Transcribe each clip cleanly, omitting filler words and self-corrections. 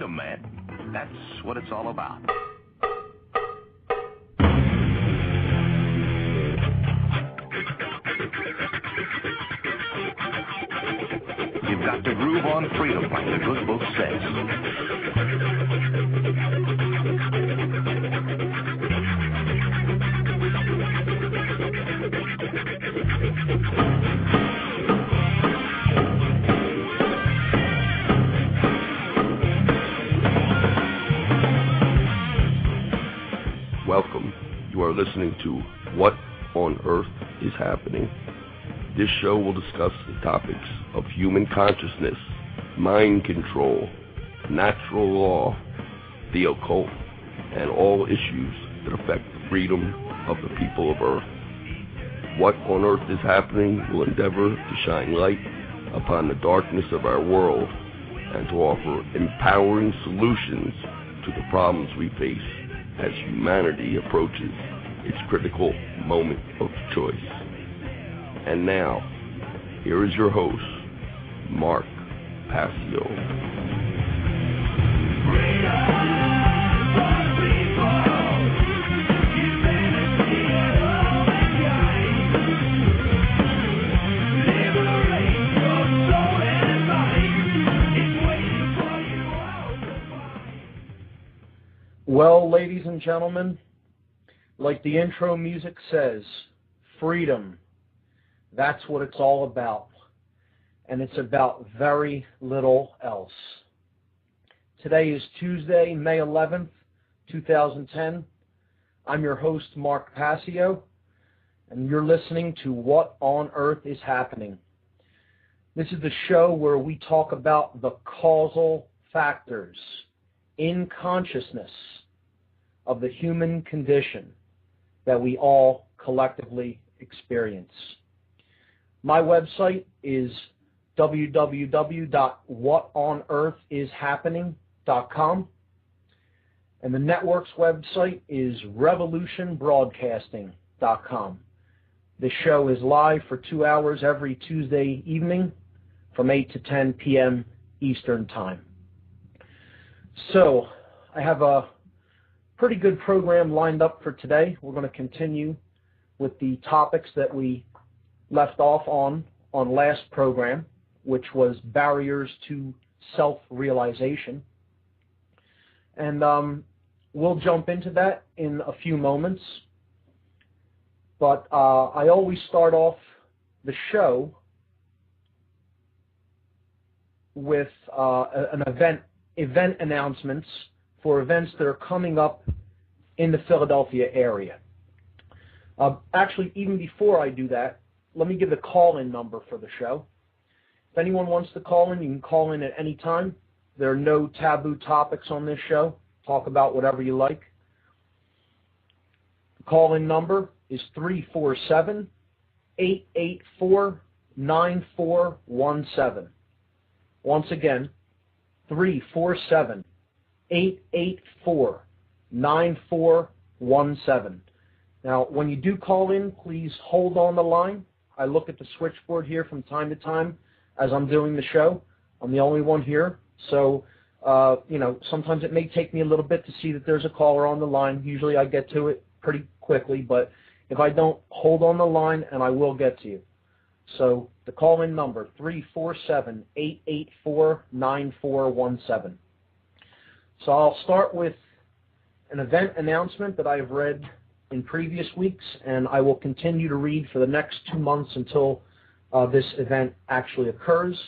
freedom, man. That's what it's all about. You've got to groove on freedom, like the good book says. Welcome. You are listening to What on Earth is Happening. This show will discuss the topics of human consciousness, mind control, natural law, the occult, and all issues that affect the freedom of the people of Earth. What on Earth is Happening will endeavor to shine light upon the darkness of our world and to offer empowering solutions to the problems we face as humanity approaches its critical moment of choice. And now, here is your host, Mark Passio. Well, ladies and gentlemen, like the intro music says, freedom. That's what it's all about. And it's about very little else. Today is Tuesday, May 11th, 2010. I'm your host, Mark Passio, and you're listening to What on Earth is Happening. This is the show where we talk about the causal factors in consciousness of the human condition that we all collectively experience. My website is www.whatonearthishappening.com, and the network's website is revolutionbroadcasting.com. This show is live for 2 hours every Tuesday evening from 8 to 10 p.m. Eastern Time. So, I have a pretty good program lined up for today. We're going to continue with the topics that we left off on last program, which was barriers to self-realization. And we'll jump into that in a few moments. But I always start off the show with an event announcements for events that are coming up in the Philadelphia area. Actually, even before I do that, let me give the call-in number for the show. If anyone wants to call in, you can call in at any time. There are no taboo topics on this show. Talk about whatever you like. The call-in number is 347-884-9417. Once again, 347-884-9417. Now, when you do call in, please hold on the line. I look at the switchboard here from time to time as I'm doing the show. I'm the only one here. So, sometimes it may take me a little bit to see that there's a caller on the line. Usually I get to it pretty quickly, but if I don't, hold on the line and I will get to you. So, the call-in number, 347-884-9417. So I'll start with an event announcement that I've read in previous weeks, and I will continue to read for the next 2 months until this event actually occurs.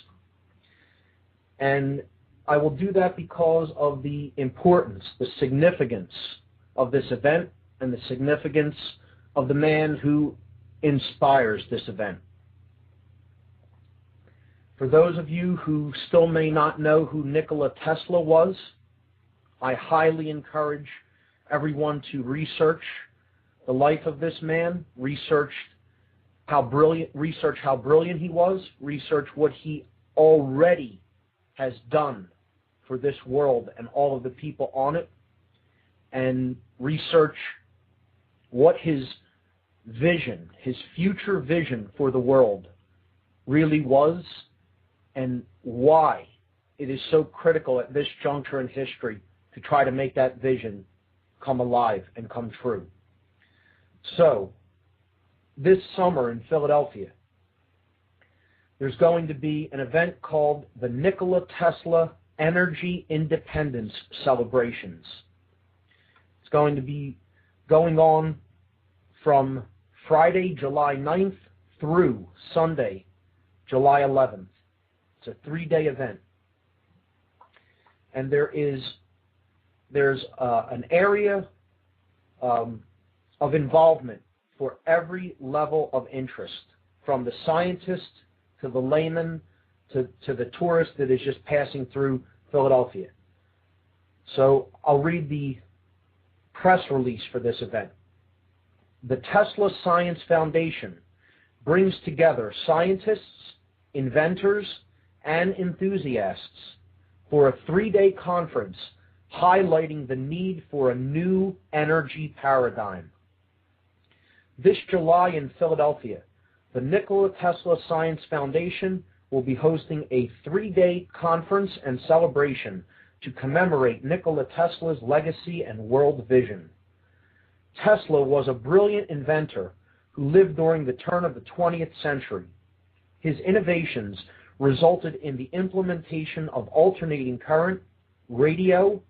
And I will do that because of the importance, the significance of this event and the significance of the man who inspires this event. For those of you who still may not know who Nikola Tesla was, I highly encourage everyone to research the life of this man, research how brilliant he was, research what he already has done for this world and all of the people on it, and research what his vision, his future vision for the world really was, and why it is so critical at this juncture in history to try to make that vision come alive and come true. So, this summer in Philadelphia, there's going to be an event called the Nikola Tesla Energy Independence Celebrations. It's going to be going on from Friday, July 9th through Sunday, July 11th. It's a 3-day event. And there's an area of involvement for every level of interest, from the scientist to the layman to the tourist that is just passing through Philadelphia. So I'll read the press release for this event. The Tesla Science Foundation brings together scientists, inventors, and enthusiasts for a 3-day conference highlighting the need for a new energy paradigm. This July in Philadelphia, the Nikola Tesla Science Foundation will be hosting a 3-day conference and celebration to commemorate Nikola Tesla's legacy and world vision. Tesla was a brilliant inventor who lived during the turn of the 20th century. His innovations resulted in the implementation of alternating current, radio,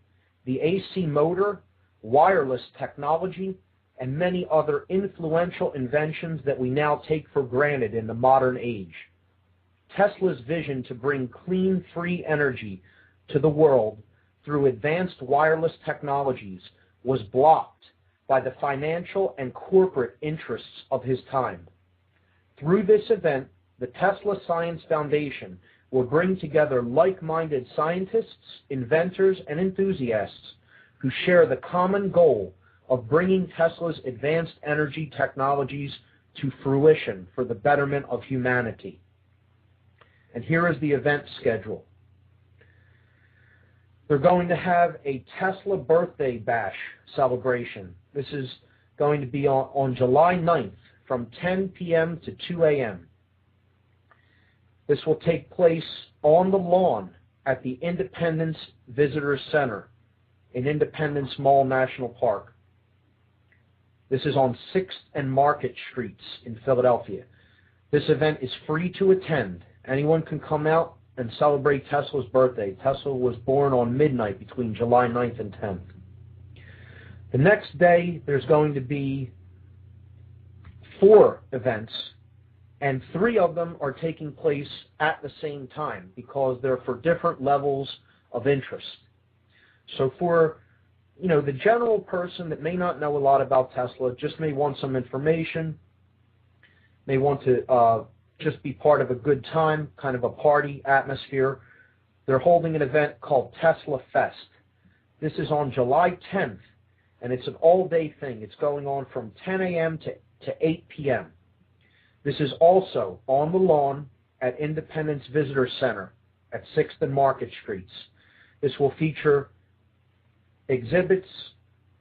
the AC motor, wireless technology, and many other influential inventions that we now take for granted in the modern age. Tesla's vision to bring clean, free energy to the world through advanced wireless technologies was blocked by the financial and corporate interests of his time. Through this event, the Tesla Science Foundation will bring together like-minded scientists, inventors, and enthusiasts who share the common goal of bringing Tesla's advanced energy technologies to fruition for the betterment of humanity. And here is the event schedule. They're going to have a Tesla birthday bash celebration. This is going to be on July 9th from 10 p.m. to 2 a.m. This will take place on the lawn at the Independence Visitor Center in Independence Mall National Park. This is on 6th and Market Streets in Philadelphia. This event is free to attend. Anyone can come out and celebrate Tesla's birthday. Tesla was born on midnight between July 9th and 10th. The next day, there's going to be 4 events, and 3 of them are taking place at the same time because they're for different levels of interest. So for the general person that may not know a lot about Tesla, just may want some information, may want to just be part of a good time, kind of a party atmosphere, they're holding an event called Tesla Fest. This is on July 10th, and it's an all-day thing. It's going on from 10 a.m. to 8 p.m. This is also on the lawn at Independence Visitor Center at 6th and Market Streets. This will feature exhibits,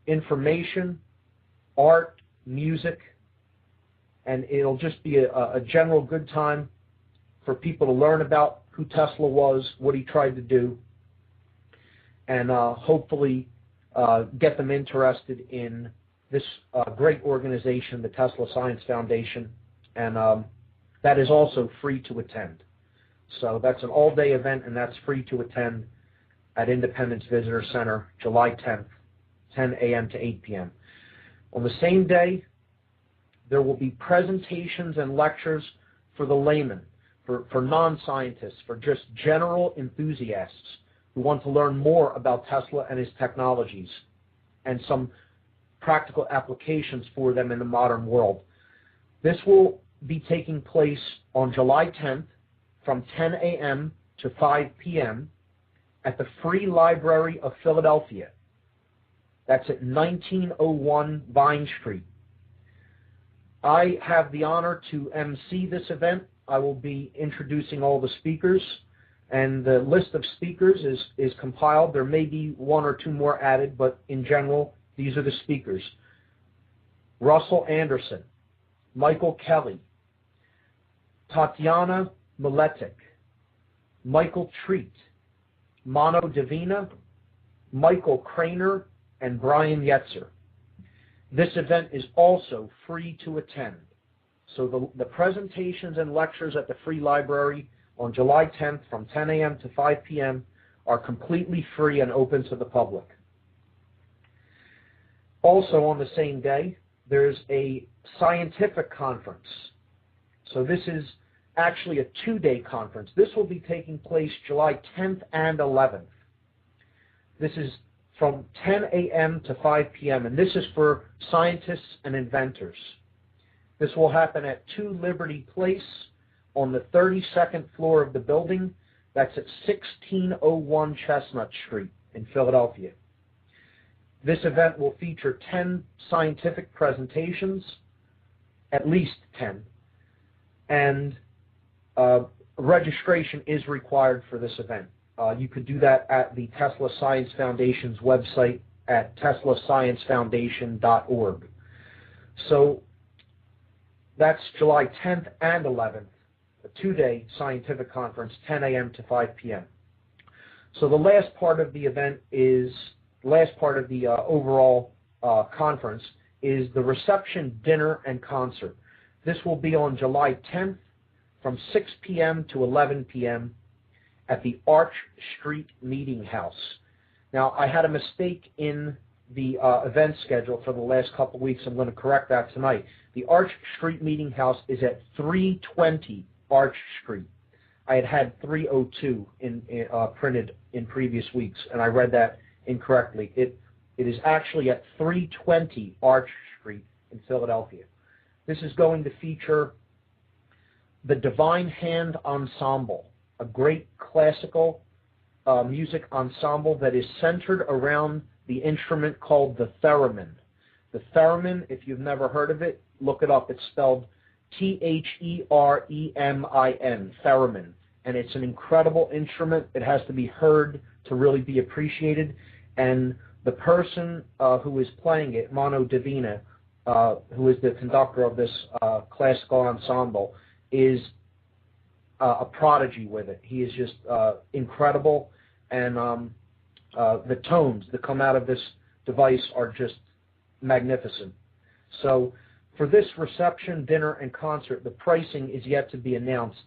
information, art, music, and it'll just be a general good time for people to learn about who Tesla was, what he tried to do, and hopefully get them interested in this great organization, the Tesla Science Foundation, and that is also free to attend. So that's an all-day event, and that's free to attend at Independence Visitor Center, July 10th, 10 a.m. to 8 p.m. On the same day, there will be presentations and lectures for the layman, for non-scientists, for just general enthusiasts who want to learn more about Tesla and his technologies and some practical applications for them in the modern world. This will be taking place on July 10th from 10 a.m. to 5 p.m. at the Free Library of Philadelphia. That's at 1901 Vine Street. I have the honor to MC this event. I will be introducing all the speakers, and the list of speakers is compiled. There may be 1 or 2 more added, but in general, these are the speakers. Russell Anderson, Michael Kelly, Tatiana Miletic, Michael Treat, Mano Divina, Michael Craner, and Brian Yetzer. This event is also free to attend. So the presentations and lectures at the Free Library on July 10th from 10 a.m. to 5 p.m. are completely free and open to the public. Also on the same day, there's a scientific conference. So this is actually a 2-day conference. This will be taking place July 10th and 11th. This is from 10 a.m. to 5 p.m., and this is for scientists and inventors. This will happen at 2 Liberty Place on the 32nd floor of the building. That's at 1601 Chestnut Street in Philadelphia. This event will feature 10 scientific presentations, at least 10, and registration is required for this event. You could do that at the Tesla Science Foundation's website at teslasciencefoundation.org. So that's July 10th and 11th, a 2-day scientific conference, 10 a.m. to 5 p.m. So the last part of the event is, overall conference is the reception, dinner, and concert. This will be on July 10th from 6 p.m. to 11 p.m. at the Arch Street Meeting House. Now, I had a mistake in the event schedule for the last couple of weeks. I'm going to correct that tonight. The Arch Street Meeting House is at 320 Arch Street. I had 302 printed in previous weeks, and I read that incorrectly. It is actually at 320 Arch Street in Philadelphia. This is going to feature the Divine Hand Ensemble, a great classical music ensemble that is centered around the instrument called the theremin. The theremin, if you've never heard of it, look it up. It's spelled Theremin, theremin. And it's an incredible instrument. It has to be heard to really be appreciated. And the person who is playing it, Mano Divina, who is the conductor of this classical ensemble, is a prodigy with it. He is just incredible, and the tones that come out of this device are just magnificent. So for this reception, dinner, and concert, the pricing is yet to be announced.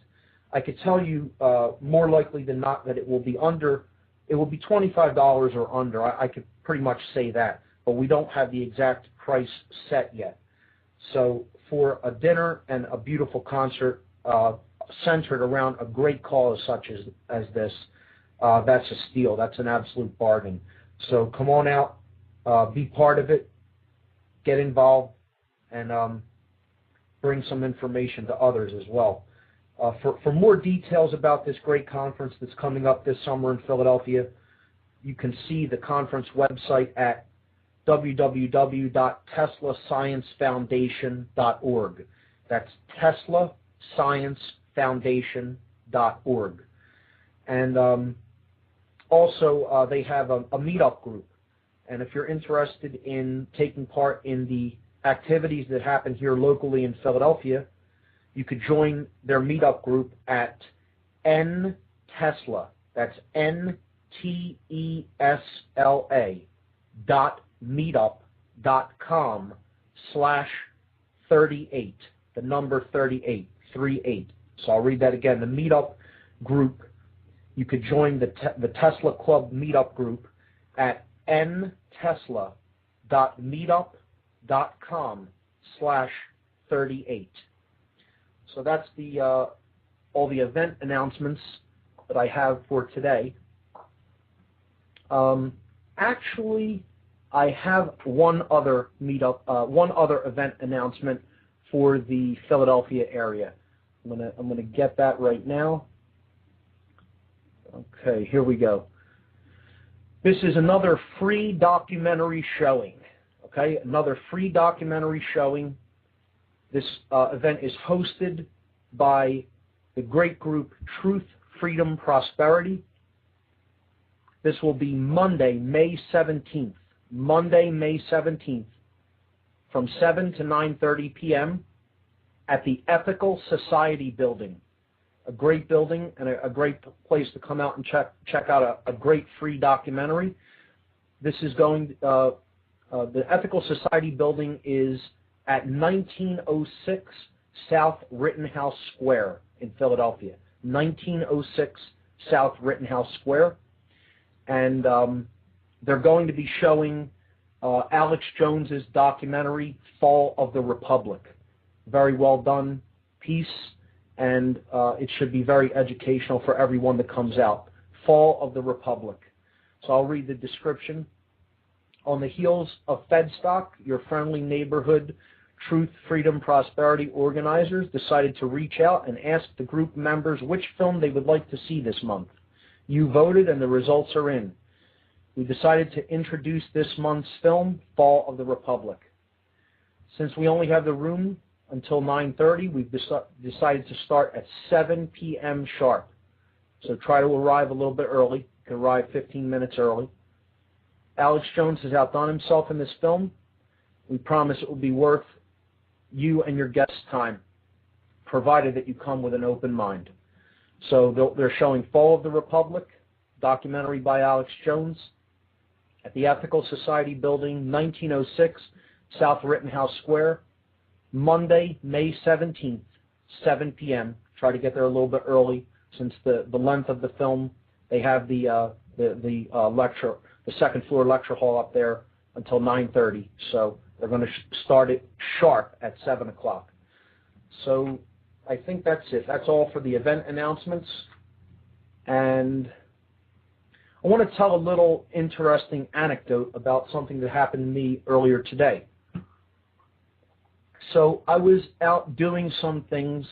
I could tell you more likely than not that it will be $25 or under. I could pretty much say that, but we don't have the exact price set yet. So for a dinner and a beautiful concert centered around a great cause such as this, that's a steal. That's an absolute bargain. So come on out, be part of it, get involved, and bring some information to others as well. For more details about this great conference that's coming up this summer in Philadelphia, you can see the conference website at www.teslasciencefoundation.org. That's teslasciencefoundation.org. And also they have a meetup group. And if you're interested in taking part in the activities that happen here locally in Philadelphia, you could join their meetup group at ntesla, that's NTESLA.meetup.com/38, the number 38. So I'll read that again. The meetup group, you could join the Tesla Club meetup group at ntesla.meetup.com/38. So that's all the event announcements that I have for today. Actually, I have one other event announcement for the Philadelphia area. I'm gonna get that right now. Okay, here we go. This is another free documentary showing. Okay, another free documentary showing. This event is hosted by the great group Truth, Freedom, Prosperity. This will be Monday, May 17th. Monday, May 17th, from 7 to 9:30 p.m. at the Ethical Society Building, a great building and a great place to come out and check out a great free documentary. This is going, the Ethical Society building is at 1906 South Rittenhouse Square in Philadelphia. 1906 South Rittenhouse Square. And they're going to be showing Alex Jones's documentary, Fall of the Republic. Very well done piece, and it should be very educational for everyone that comes out. Fall of the Republic. So I'll read the description. On the heels of Fedstock, your friendly neighborhood Truth, Freedom, Prosperity organizers decided to reach out and ask the group members which film they would like to see this month. You voted and the results are in. We decided to introduce this month's film, Fall of the Republic. Since we only have the room until 9:30, we've decided to start at 7 p.m. sharp. So try to arrive a little bit early. You can arrive 15 minutes early. Alex Jones has outdone himself in this film. We promise it will be worth you and your guests' time, provided that you come with an open mind. So they're showing Fall of the Republic, documentary by Alex Jones, at the Ethical Society building, 1906 South Rittenhouse Square, Monday, May 17th, 7 p.m. Try to get there a little bit early, since the length of the film, they have the lecture, the second floor lecture hall up there until 9:30. So they're going to start it sharp at 7 o'clock. So I think that's it. That's all for the event announcements. And I want to tell a little interesting anecdote about something that happened to me earlier today. So I was out doing some things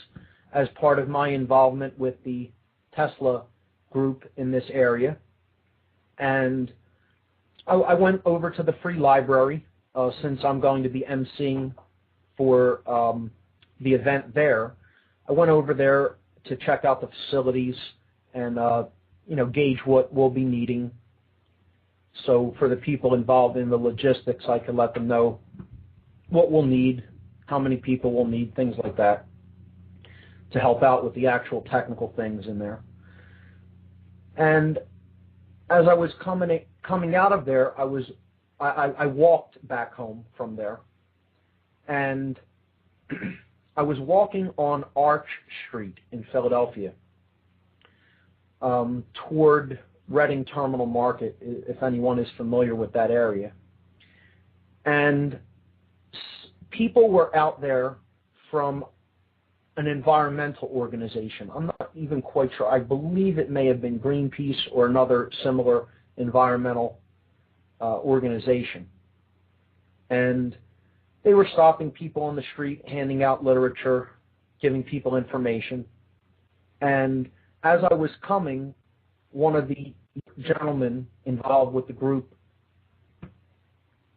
as part of my involvement with the Tesla group in this area. And I went over to the free library since I'm going to be emceeing for the event there. I went over there to check out the facilities and gauge what we'll be needing. So for the people involved in the logistics, I can let them know what we'll need, how many people we'll need, things like that, to help out with the actual technical things in there. And as I was coming out of there, I walked back home from there, and I was walking on Arch Street in Philadelphia toward Reading Terminal Market, if anyone is familiar with that area. And people were out there from an environmental organization. I'm not even quite sure. I believe it may have been Greenpeace or another similar environmental organization. And they were stopping people on the street, handing out literature, giving people information. And as I was coming, one of the gentlemen involved with the group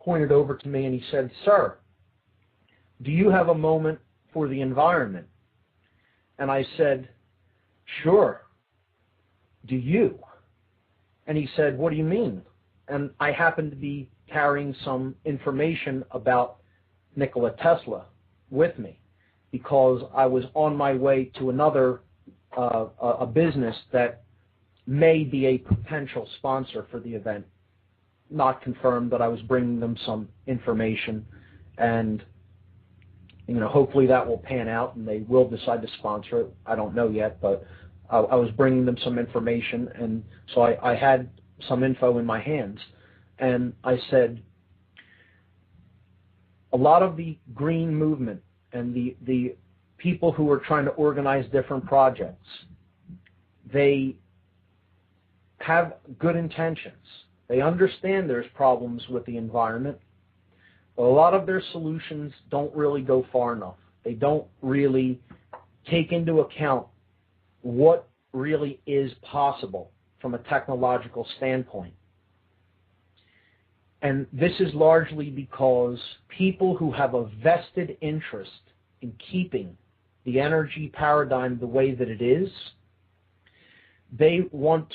pointed over to me and he said, "Sir, do you have a moment for the environment?" And I said, "Sure. Do you?" And he said, "What do you mean?" And I happened to be carrying some information about Nikola Tesla with me because I was on my way to another a business that may be a potential sponsor for the event. Not confirmed, but I was bringing them some information, and hopefully that will pan out and they will decide to sponsor it. I don't know yet, but I was bringing them some information, and so I had some info in my hands. And I said, a lot of the green movement and the people who are trying to organize different projects, they have good intentions. They understand there's problems with the environment, but a lot of their solutions don't really go far enough. They don't really take into account what really is possible from a technological standpoint. And this is largely because people who have a vested interest in keeping the energy paradigm the way that it is, they want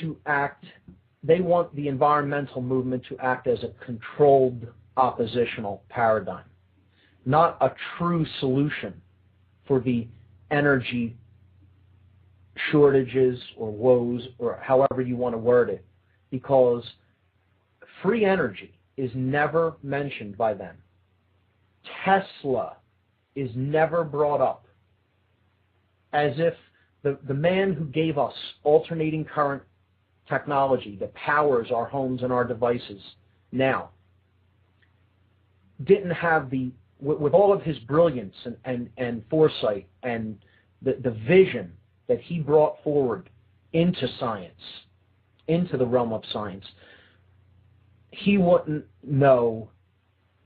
the environmental movement to act as a controlled oppositional paradigm, not a true solution for the energy shortages or woes, or however you want to word it, because free energy is never mentioned by them. Tesla is never brought up, as if the man who gave us alternating current technology that powers our homes and our devices now didn't have with all of his brilliance and foresight and the vision that he brought forward into science, into the realm of science, he wouldn't know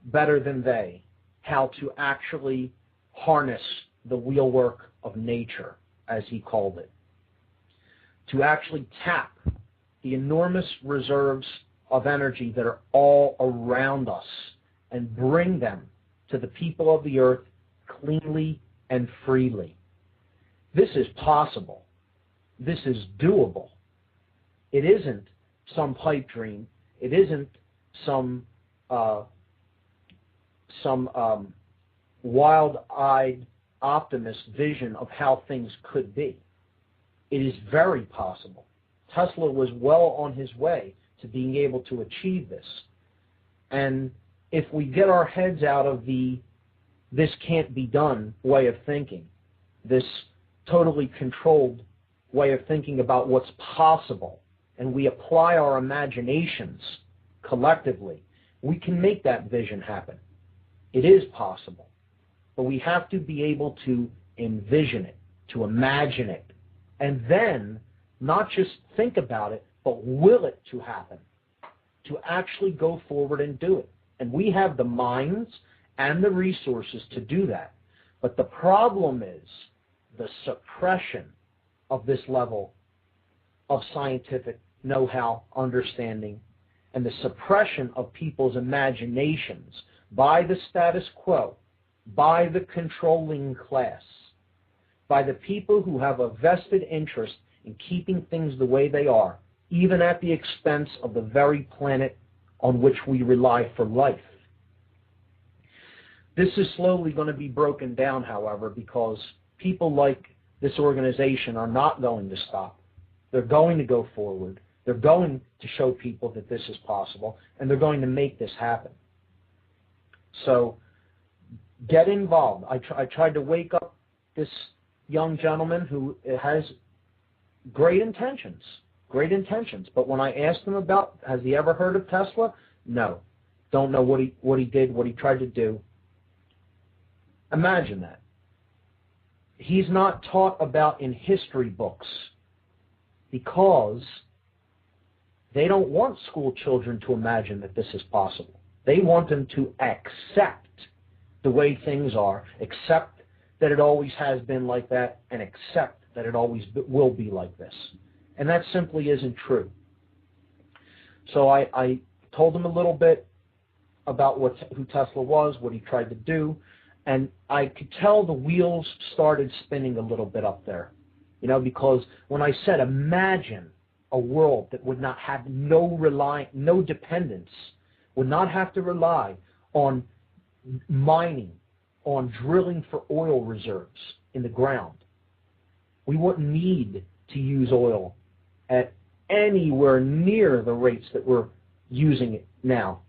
better than they how to actually harness the wheelwork of nature, as he called it, to actually tap the enormous reserves of energy that are all around us and bring them to the people of the earth cleanly and freely. This is possible. This is doable. It isn't some pipe dream. It isn't some wild-eyed optimist vision of how things could be. It is very possible. Tesla was well on his way to being able to achieve this. And if we get our heads out of the this can't be done way of thinking, this totally controlled way of thinking about what's possible, and we apply our imaginations collectively, we can make that vision happen. It is possible. But we have to be able to envision it, to imagine it, and then not just think about it, but will it to happen, to actually go forward and do it. And we have the minds and the resources to do that. But the problem is the suppression of this level of scientific know-how, understanding, and the suppression of people's imaginations by the status quo, by the controlling class, by the people who have a vested interest in keeping things the way they are, even at the expense of the very planet on which we rely for life. This is slowly going to be broken down, however, because people like this organization are not going to stop. They're going to go forward. They're going to show people that this is possible, and they're going to make this happen. So get involved. I tried to wake up this young gentleman who has great intentions, but when I asked him about, has he ever heard of Tesla? No. Don't know what he did, what he tried to do. Imagine that. He's not taught about in history books because they don't want school children to imagine that this is possible. They want them to accept the way things are, accept that it always has been like that, and accept that it always will be like this. And that simply isn't true. So I told him a little bit about who Tesla was, what he tried to do, and I could tell the wheels started spinning a little bit up there. You know, because when I said imagine a world that would not have no dependence, would not have to rely on mining, on drilling for oil reserves in the ground. We wouldn't need to use oil at anywhere near the rates that we're using it now,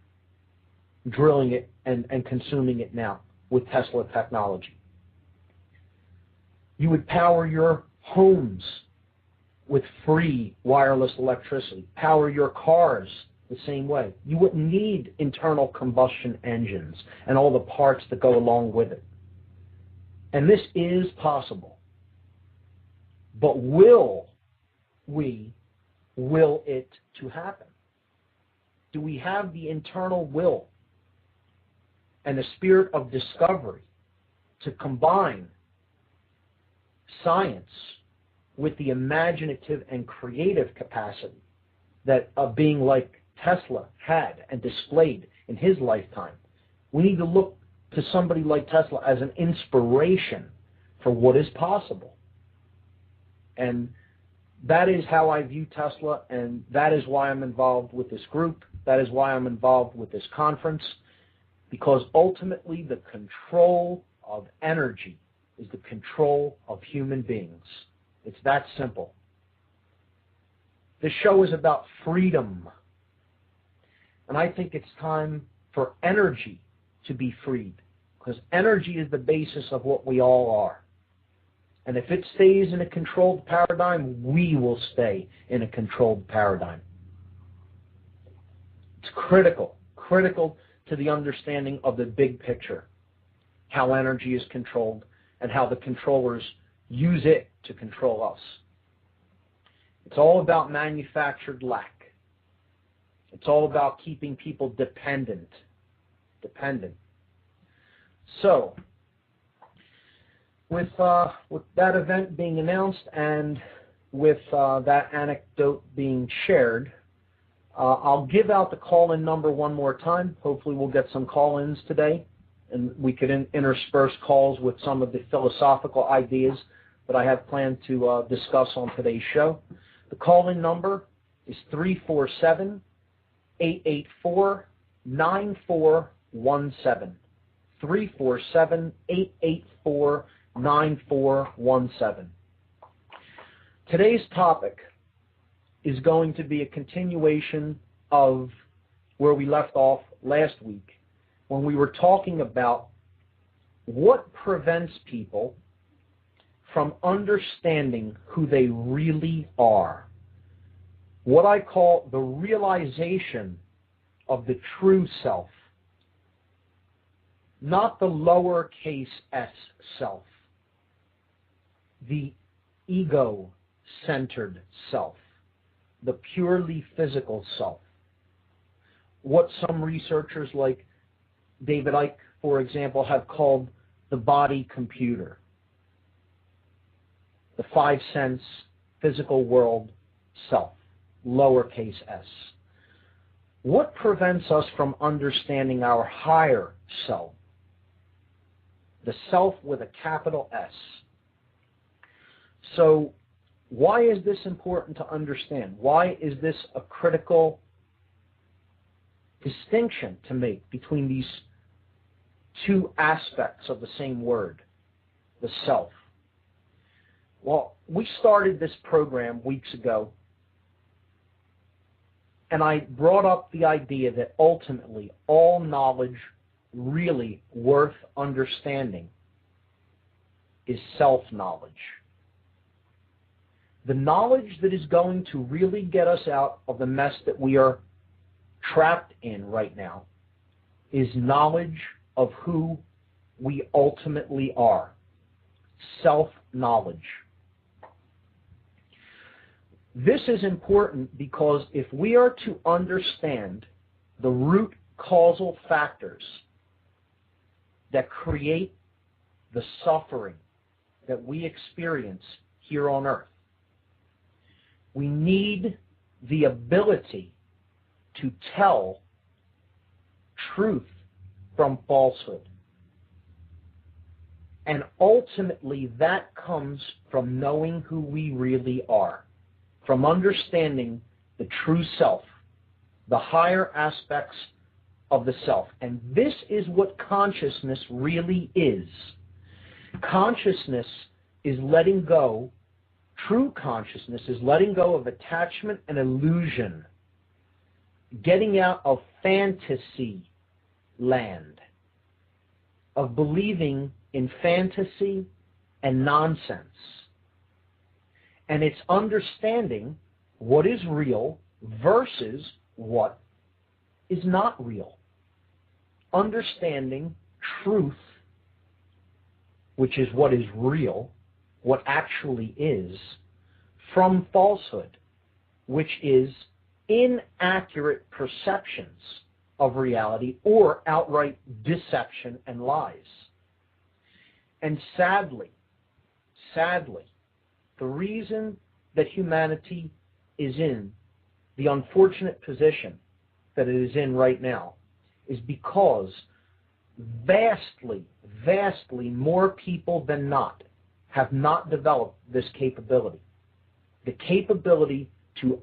drilling it and consuming it now with Tesla technology. You would power your homes with free wireless electricity, power your cars the same way. You wouldn't need internal combustion engines and all the parts that go along with it. And this is possible. But will it to happen? Do we have the internal will and the spirit of discovery to combine science with the imaginative and creative capacity that a being like Tesla had and displayed in his lifetime? We need to look to somebody like Tesla as an inspiration for what is possible. And that is how I view Tesla, and that is why I'm involved with this group. That is why I'm involved with this conference, because ultimately the control of energy is the control of human beings. It's that simple. This show is about freedom. And I think it's time for energy to be freed, because energy is the basis of what we all are. And if it stays in a controlled paradigm, we will stay in a controlled paradigm. It's critical to the understanding of the big picture, how energy is controlled and how the controllers use it to control us. It's all about manufactured lack. It's all about keeping people dependent. So, with that event being announced and with that anecdote being shared, I'll give out the call-in number one more time. Hopefully we'll get some call-ins today, and we could intersperse calls with some of the philosophical ideas that I have planned to discuss on today's show. The call-in number is 347-884-9417. 347-884-9417. Today's topic is going to be a continuation of where we left off last week when we were talking about what prevents people from understanding who they really are. What I call the realization of the true self. Not the lowercase s self, the ego-centered self, the purely physical self. What some researchers like David Icke, for example, have called the body computer, the 5 sense physical world self, lowercase s. What prevents us from understanding our higher self? The self with a capital S. So why is this important to understand? Why is this a critical distinction to make between these two aspects of the same word, the self? Well, we started this program weeks ago, and I brought up the idea that ultimately all knowledge really worth understanding is self-knowledge. The knowledge that is going to really get us out of the mess that we are trapped in right now is knowledge of who we ultimately are. Self-knowledge. This is important because if we are to understand the root causal factors that create the suffering that we experience here on earth, we need the ability to tell truth from falsehood. And ultimately that comes from knowing who we really are, from understanding the true self, the higher aspects of the self. And this is what consciousness really is. Consciousness is letting go, true consciousness is letting go of attachment and illusion, getting out of fantasy land, of believing in fantasy and nonsense. And it's understanding what is real versus what is not real. Understanding truth, which is what is real, what actually is, from falsehood, which is inaccurate perceptions of reality or outright deception and lies. And sadly, the reason that humanity is in the unfortunate position that it is in right now is because vastly more people than not have not developed this capability. The ability to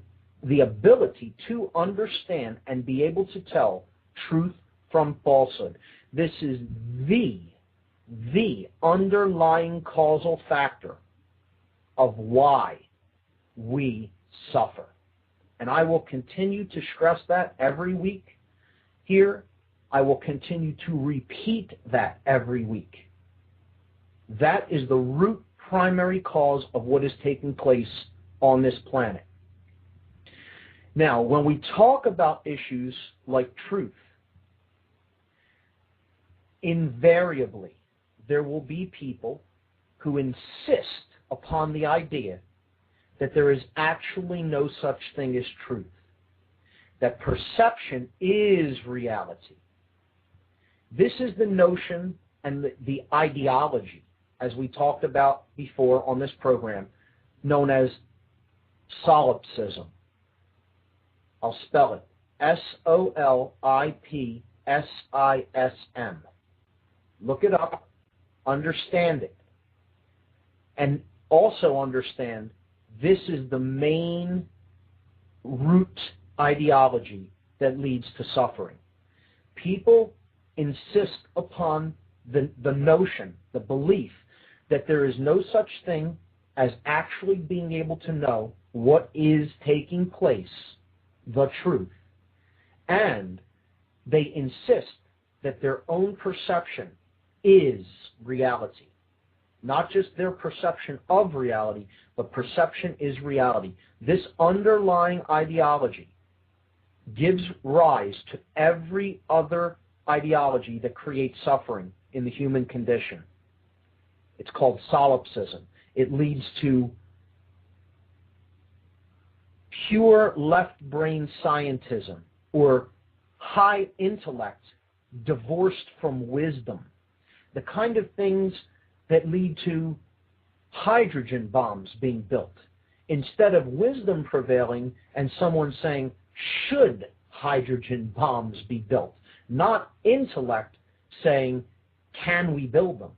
understand and be able to tell truth from falsehood. This is the underlying causal factor of why we suffer. And I will continue to stress that every week here. I will continue to repeat that every week. That is the root primary cause of what is taking place on this planet. Now, when we talk about issues like truth, invariably there will be people who insist upon the idea that there is actually no such thing as truth, that perception is reality. This is the notion and the ideology, as we talked about before on this program, known as solipsism. I'll spell it. S-O-L-I-P-S-I-S-M. Look it up, understand it, and also understand this is the main root ideology that leads to suffering. People insist upon the notion, the belief, that there is no such thing as actually being able to know what is taking place, the truth. And they insist that their own perception is reality. Not just their perception of reality, but perception is reality. This underlying ideology gives rise to every other ideology that creates suffering in the human condition. It's called solipsism. It leads to pure left brain scientism, or high intellect divorced from wisdom. The kind of things that lead to hydrogen bombs being built, instead of wisdom prevailing and someone saying, should hydrogen bombs be built? Not intellect saying, can we build them?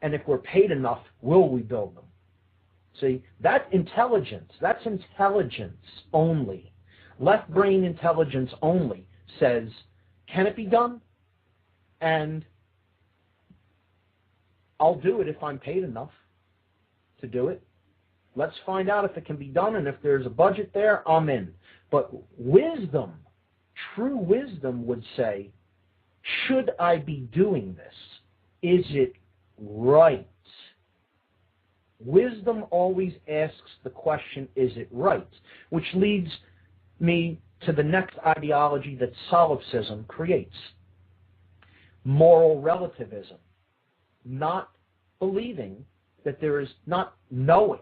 And if we're paid enough, will we build them? See, that's intelligence only. Left brain intelligence only says, can it be done? And I'll do it if I'm paid enough to do it. Let's find out if it can be done, and if there's a budget there, I'm in. But wisdom, true wisdom would say, should I be doing this? Is it right? Wisdom always asks the question, is it right? Which leads me to the next ideology that solipsism creates. Moral relativism. Not believing that there is, not knowing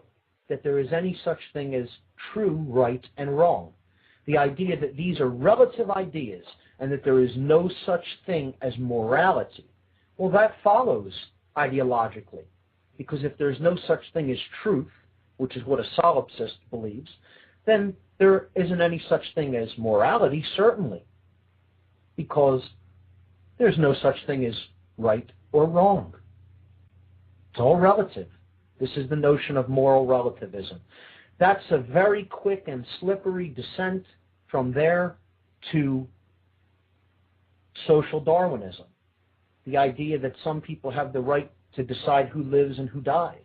that there is any such thing as true, right, and wrong. The idea that these are relative ideas and that there is no such thing as morality. Well, that follows ideologically, because if there's no such thing as truth, which is what a solipsist believes, then there isn't any such thing as morality, certainly, because there's no such thing as right or wrong. It's all relative. This is the notion of moral relativism. That's a very quick and slippery descent from there to social Darwinism. The idea that some people have the right to decide who lives and who dies.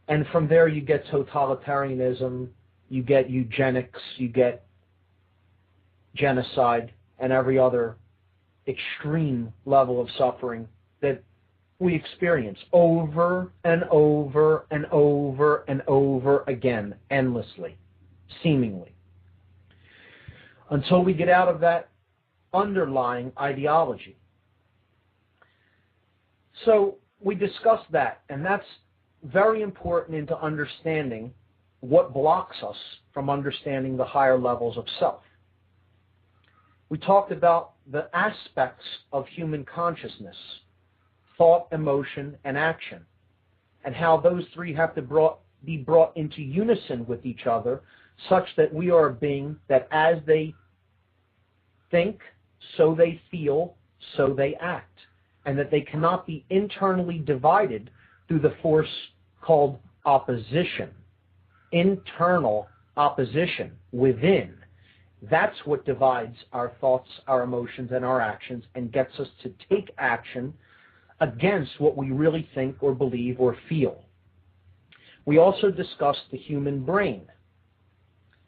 And from there you get totalitarianism, you get eugenics, you get genocide, and every other extreme level of suffering that we experience over and over and over and over again, endlessly, seemingly, until we get out of that underlying ideology. So we discussed that, and that's very important into understanding what blocks us from understanding the higher levels of self. We talked about the aspects of human consciousness: thought, emotion, and action, and how those three have to be brought into unison with each other, such that we are a being that as they think, so they feel, so they act, and that they cannot be internally divided through the force called opposition, internal opposition within. That's what divides our thoughts, our emotions, and our actions, and gets us to take action against what we really think or believe or feel. We also discussed the human brain.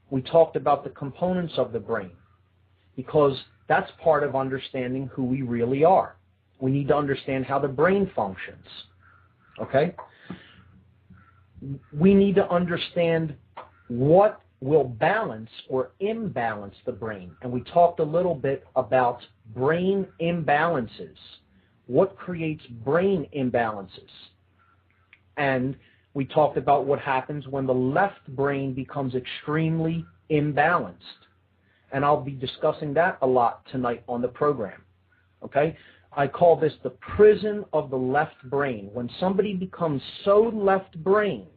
We talked about the components of the brain because that's part of understanding who we really are. We need to understand how the brain functions. Okay? We need to understand what will balance or imbalance the brain. And we talked a little bit about brain imbalances. What creates brain imbalances? And we talked about what happens when the left brain becomes extremely imbalanced. And I'll be discussing that a lot tonight on the program. Okay? I call this the prison of the left brain. When somebody becomes so left-brained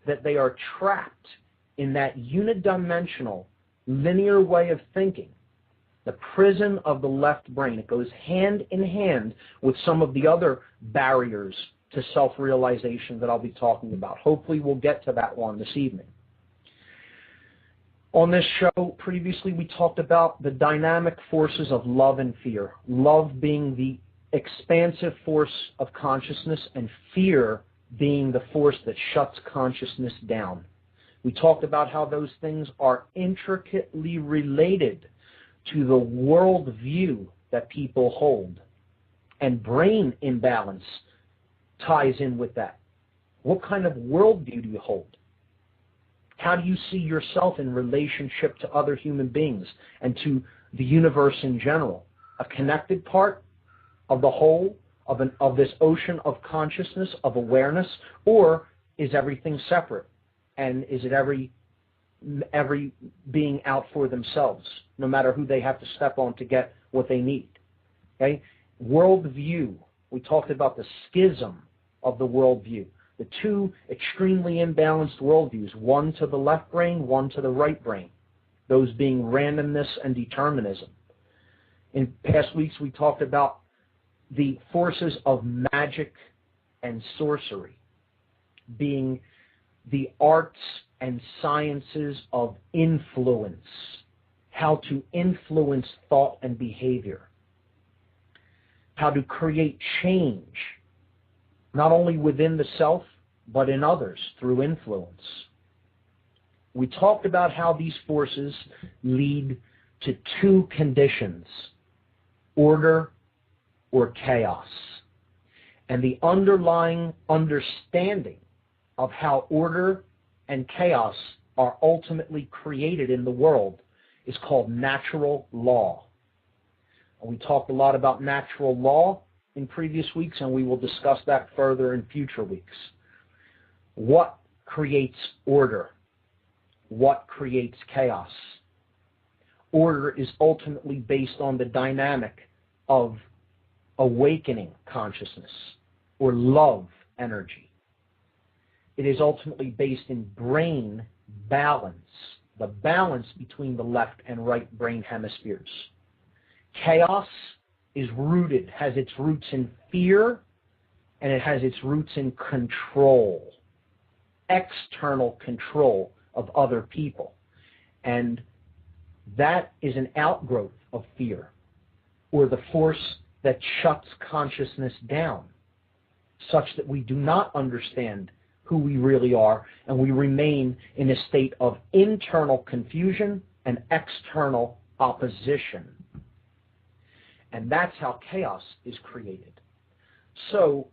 that they are trapped in that unidimensional, linear way of thinking, the prison of the left brain. It goes hand in hand with some of the other barriers to self-realization that I'll be talking about. Hopefully we'll get to that one this evening. On this show, previously we talked about the dynamic forces of love and fear. Love being the expansive force of consciousness and fear being the force that shuts consciousness down. We talked about how those things are intricately related to the worldview that people hold. And brain imbalance ties in with that. What kind of worldview do you hold? How do you see yourself in relationship to other human beings and to the universe in general? A connected part of the whole, of this ocean of consciousness, of awareness, or is everything separate? And is it every being out for themselves, no matter who they have to step on to get what they need? Okay? Worldview. We talked about the schism of the worldview. The two extremely imbalanced worldviews, one to the left brain, one to the right brain, those being randomness and determinism. In past weeks, we talked about the forces of magic and sorcery, being the arts and sciences of influence, how to influence thought and behavior, how to create change, not only within the self, but in others through influence. We talked about how these forces lead to two conditions, order or chaos. And the underlying understanding of how order and chaos are ultimately created in the world is called natural law. And we talked a lot about natural law in previous weeks, and we will discuss that further in future weeks. What creates order? What creates chaos? Order is ultimately based on the dynamic of awakening consciousness or love energy. It is ultimately based in brain balance, the balance between the left and right brain hemispheres. Chaos is rooted, has its roots in fear, and it has its roots in control, external control of other people. And that is an outgrowth of fear, or the force that shuts consciousness down, such that we do not understand who we really are, and we remain in a state of internal confusion and external opposition. And that's how chaos is created. So,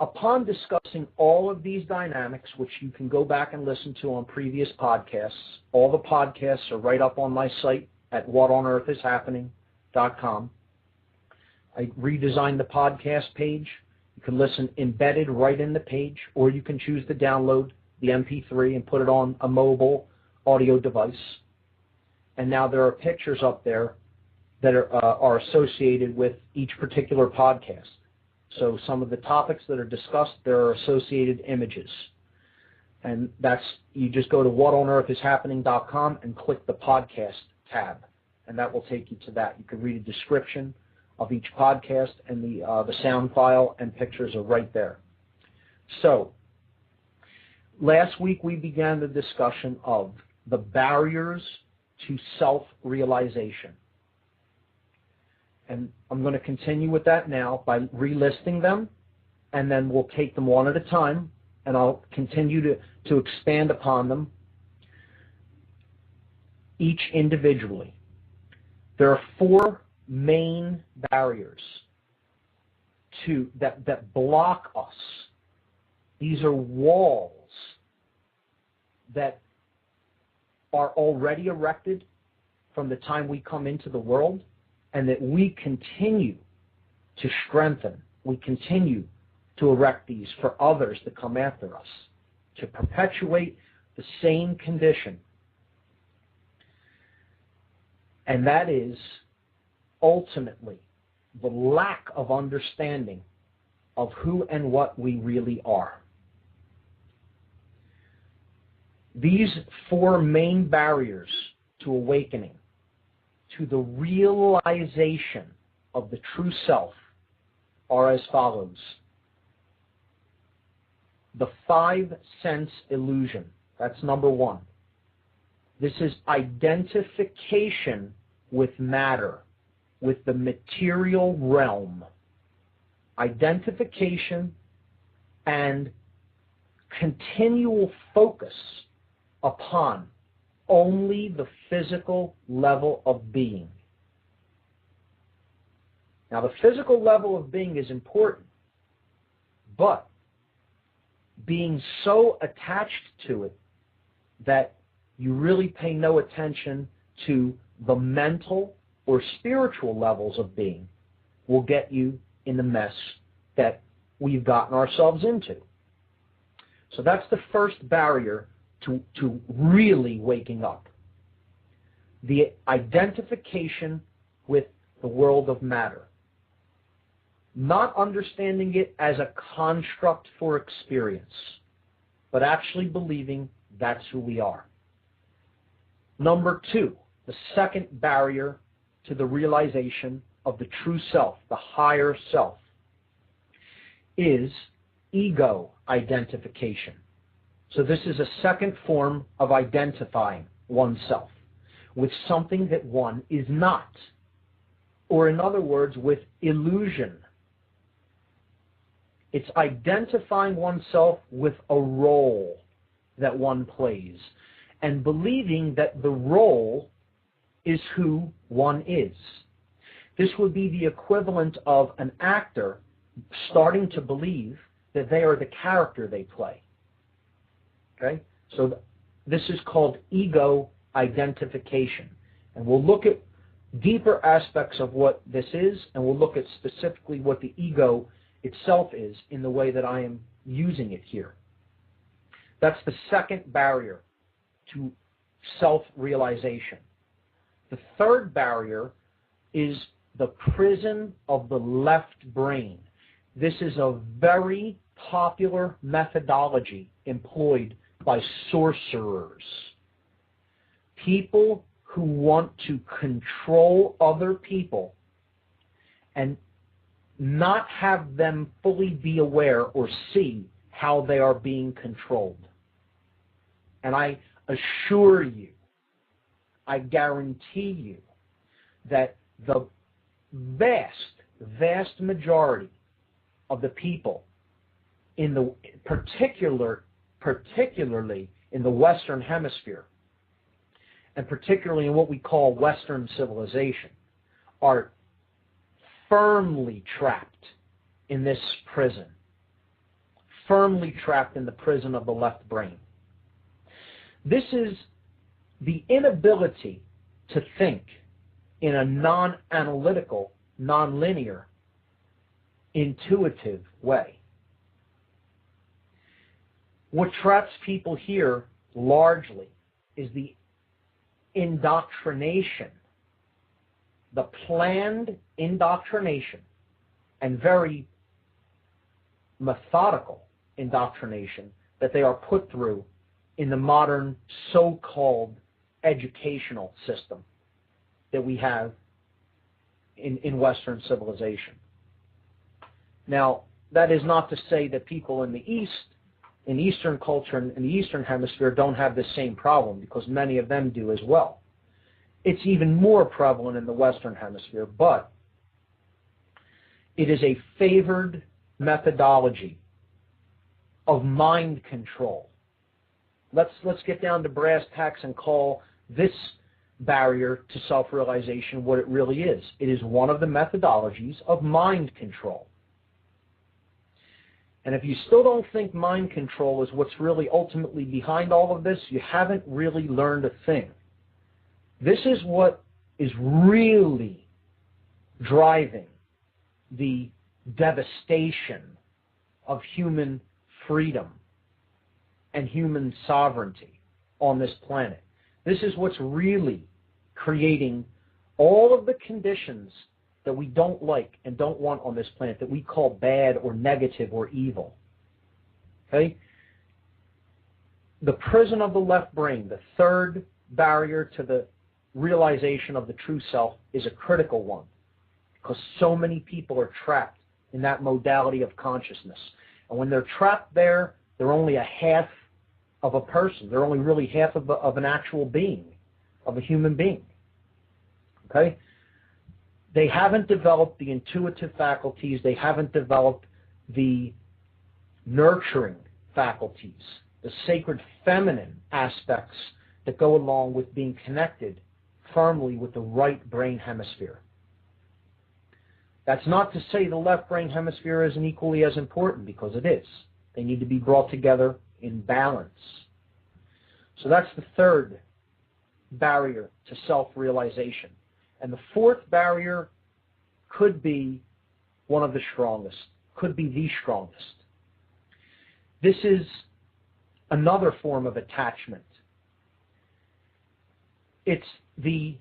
upon discussing all of these dynamics, which you can go back and listen to on previous podcasts, all the podcasts are right up on my site at whatonearthishappening.com. I redesigned the podcast page. You can listen embedded right in the page, or you can choose to download the MP3 and put it on a mobile audio device. And now there are pictures up there that are associated with each particular podcast. So some of the topics that are discussed, there are associated images. And that's, you just go to whatonearthishappening.com and click the podcast tab, and that will take you to that. You can read a description of each podcast, and the sound file and pictures are right there. So, last week we began the discussion of the barriers to self-realization. And I'm going to continue with that now by relisting them, and then we'll take them one at a time and I'll continue to expand upon them each individually. There are 4 main barriers that block us. These are walls that are already erected from the time we come into the world, and that we continue to strengthen. We continue to erect these for others to come after us, to perpetuate the same condition. And that is ultimately the lack of understanding of who and what we really are. These 4 main barriers to awakening, to the realization of the true self, are as follows. The 5-sense illusion. That's number 1. This is identification with matter, with the material realm. Identification and continual focus upon only the physical level of being. Now, the physical level of being is important, but being so attached to it that you really pay no attention to the mental or spiritual levels of being will get you in the mess that we've gotten ourselves into. So that's the first barrier to really waking up. The identification with the world of matter. Not understanding it as a construct for experience, but actually believing that's who we are. Number 2, the second barrier to the realization of the true self, the higher self, is ego identification. So this is a second form of identifying oneself with something that one is not, or in other words, with illusion. It's identifying oneself with a role that one plays and believing that the role is who one is. This would be the equivalent of an actor starting to believe that they are the character they play. Okay? So this is called ego identification. And we'll look at deeper aspects of what this is, and we'll look at specifically what the ego itself is in the way that I am using it here. That's the second barrier to self-realization. The third barrier is the prison of the left brain. This is a very popular methodology employed by sorcerers. People who want to control other people and not have them fully be aware or see how they are being controlled. And I assure you, I guarantee you that the vast, vast majority of the people in the particularly in the Western Hemisphere, and particularly in what we call Western civilization, are firmly trapped in this prison, firmly trapped in the prison of the left brain. This is the inability to think in a non-analytical, non-linear, intuitive way. What traps people here largely is the indoctrination, the planned indoctrination and very methodical indoctrination that they are put through in the modern so-called educational system that we have in Western civilization. Now, that is not to say that people in the East, in Eastern culture, in the Eastern Hemisphere don't have the same problem, because many of them do as well. It's even more prevalent in the Western Hemisphere, but it is a favored methodology of mind control. Let's get down to brass tacks and call this barrier to self-realization what it really is. It is one of the methodologies of mind control. And if you still don't think mind control is what's really ultimately behind all of this, you haven't really learned a thing. This is what is really driving the devastation of human freedom and human sovereignty on this planet. This is what's really creating all of the conditions that we don't like and don't want on this planet, that we call bad or negative or evil. Okay? The prison of the left brain, the third barrier to the realization of the true self, is a critical one, because so many people are trapped in that modality of consciousness. And when they're trapped there, they're only a half of a person. They're only really half of an actual being, of a human being. Okay? They haven't developed the intuitive faculties. They haven't developed the nurturing faculties, the sacred feminine aspects that go along with being connected firmly with the right brain hemisphere. That's not to say the left brain hemisphere isn't equally as important, because it is. They need to be brought together in balance. So that's the third barrier to self-realization. And the fourth barrier could be one of the strongest, could be the strongest. This is another form of attachment. It's the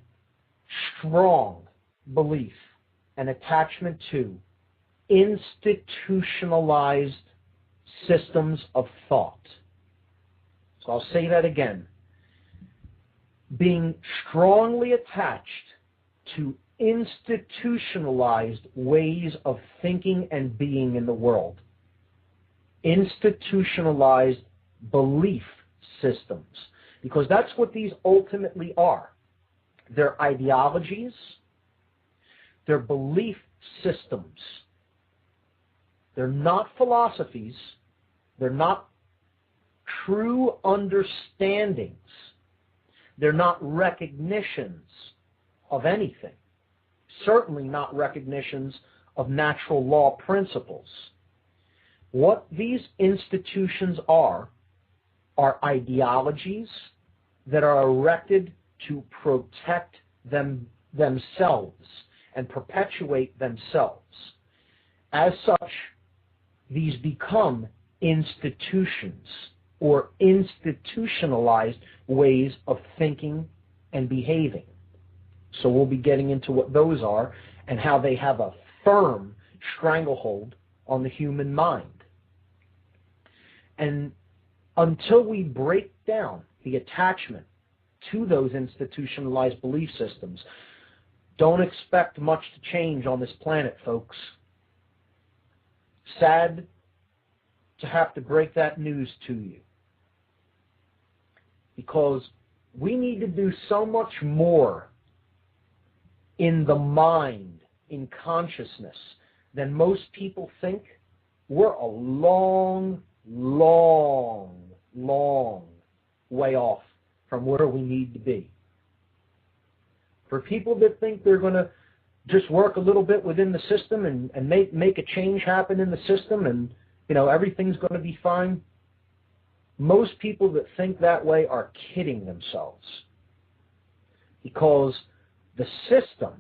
strong belief and attachment to institutionalized systems of thought. So I'll say that again. Being strongly attached to institutionalized ways of thinking and being in the world. Institutionalized belief systems. Because that's what these ultimately are. They're ideologies. They're belief systems. They're not philosophies. They're not true understandings. They're not recognitions of anything. Certainly not recognitions of natural law principles. What these institutions are ideologies that are erected to protect themselves and perpetuate themselves. As such, these become institutions or institutionalized ways of thinking and behaving. So we'll be getting into what those are and how they have a firm stranglehold on the human mind. And until we break down the attachment to those institutionalized belief systems, don't expect much to change on this planet, folks. Sad to have to break that news to you, because we need to do so much more in the mind, in consciousness, than most people think. We're a long, long, long way off from where we need to be. For people that think they're going to just work a little bit within the system and make a change happen in the system and, everything's going to be fine, most people that think that way are kidding themselves. Because the system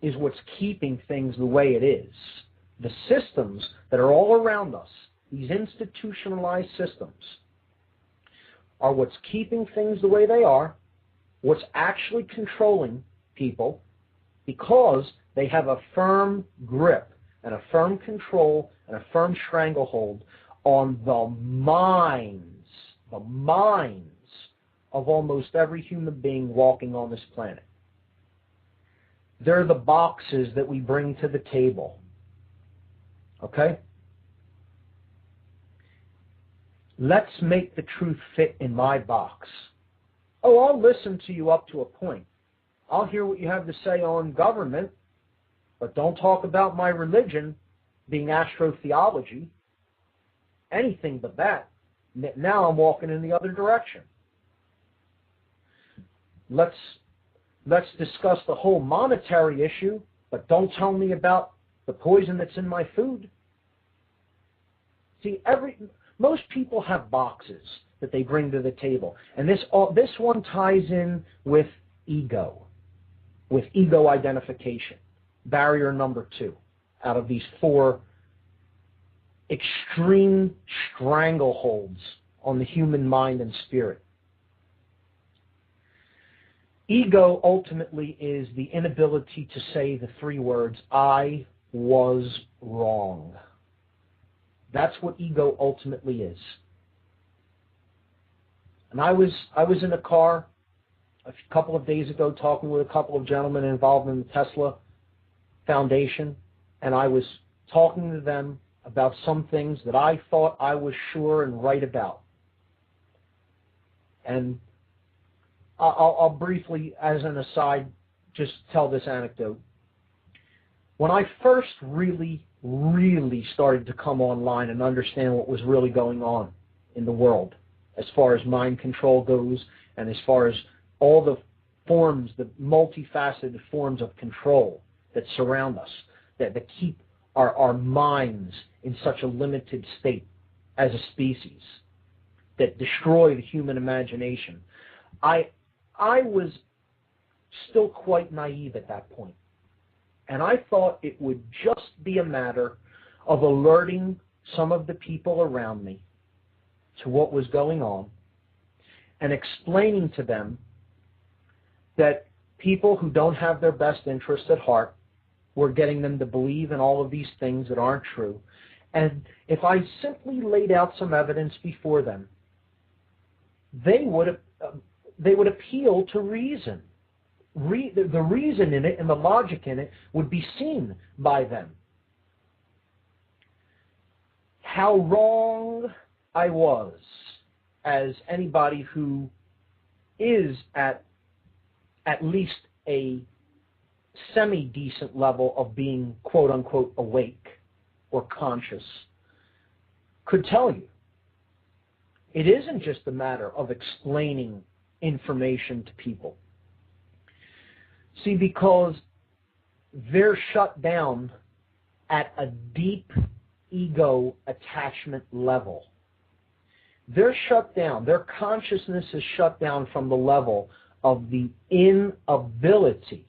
is what's keeping things the way it is. The systems that are all around us, these institutionalized systems, are what's keeping things the way they are, what's actually controlling people, because they have a firm grip and a firm control and a firm stranglehold on the minds of almost every human being walking on this planet. They're the boxes that we bring to the table. Okay? Let's make the truth fit in my box. Oh, I'll listen to you up to a point. I'll hear what you have to say on government, but don't talk about my religion being astrotheology anything but that. Now I'm walking in the other direction. Let's discuss the whole monetary issue, but don't tell me about the poison that's in my food. See, most people have boxes that they bring to the table, and this one ties in with ego identification, barrier number 2, out of these 4 extreme strangleholds on the human mind and spirit. Ego ultimately is the inability to say the 3 words, I was wrong. That's what ego ultimately is. And I was in a car a couple of days ago talking with a couple of gentlemen involved in the Tesla Foundation, and I was talking to them about some things that I thought I was sure and right about. And I'll briefly, as an aside, just tell this anecdote. When I first really started to come online and understand what was really going on in the world, as far as mind control goes, and as far as all the forms, the multifaceted forms of control that surround us, that keep our minds in such a limited state as a species, that destroy the human imagination. I was still quite naive at that point. And I thought it would just be a matter of alerting some of the people around me to what was going on and explaining to them that people who don't have their best interests at heart were getting them to believe in all of these things that aren't true. And if I simply laid out some evidence before them, they would appeal to reason. The reason in it and the logic in it would be seen by them. How wrong I was, as anybody who is at least a semi-decent level of being quote-unquote awake or conscious could tell you. It isn't just a matter of explaining information to people. See, because they're shut down at a deep ego attachment level. They're shut down. Their consciousness is shut down from the level of the inability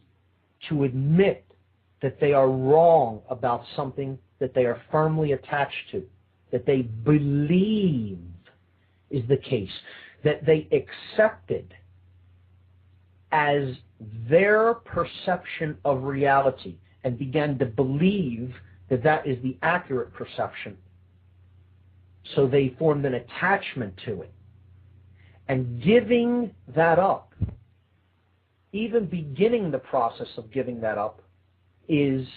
to admit that they are wrong about something that they are firmly attached to, that they believe is the case, that they accepted as their perception of reality and began to believe that that is the accurate perception. So they formed an attachment to it. And giving that up, even beginning the process of giving that up, is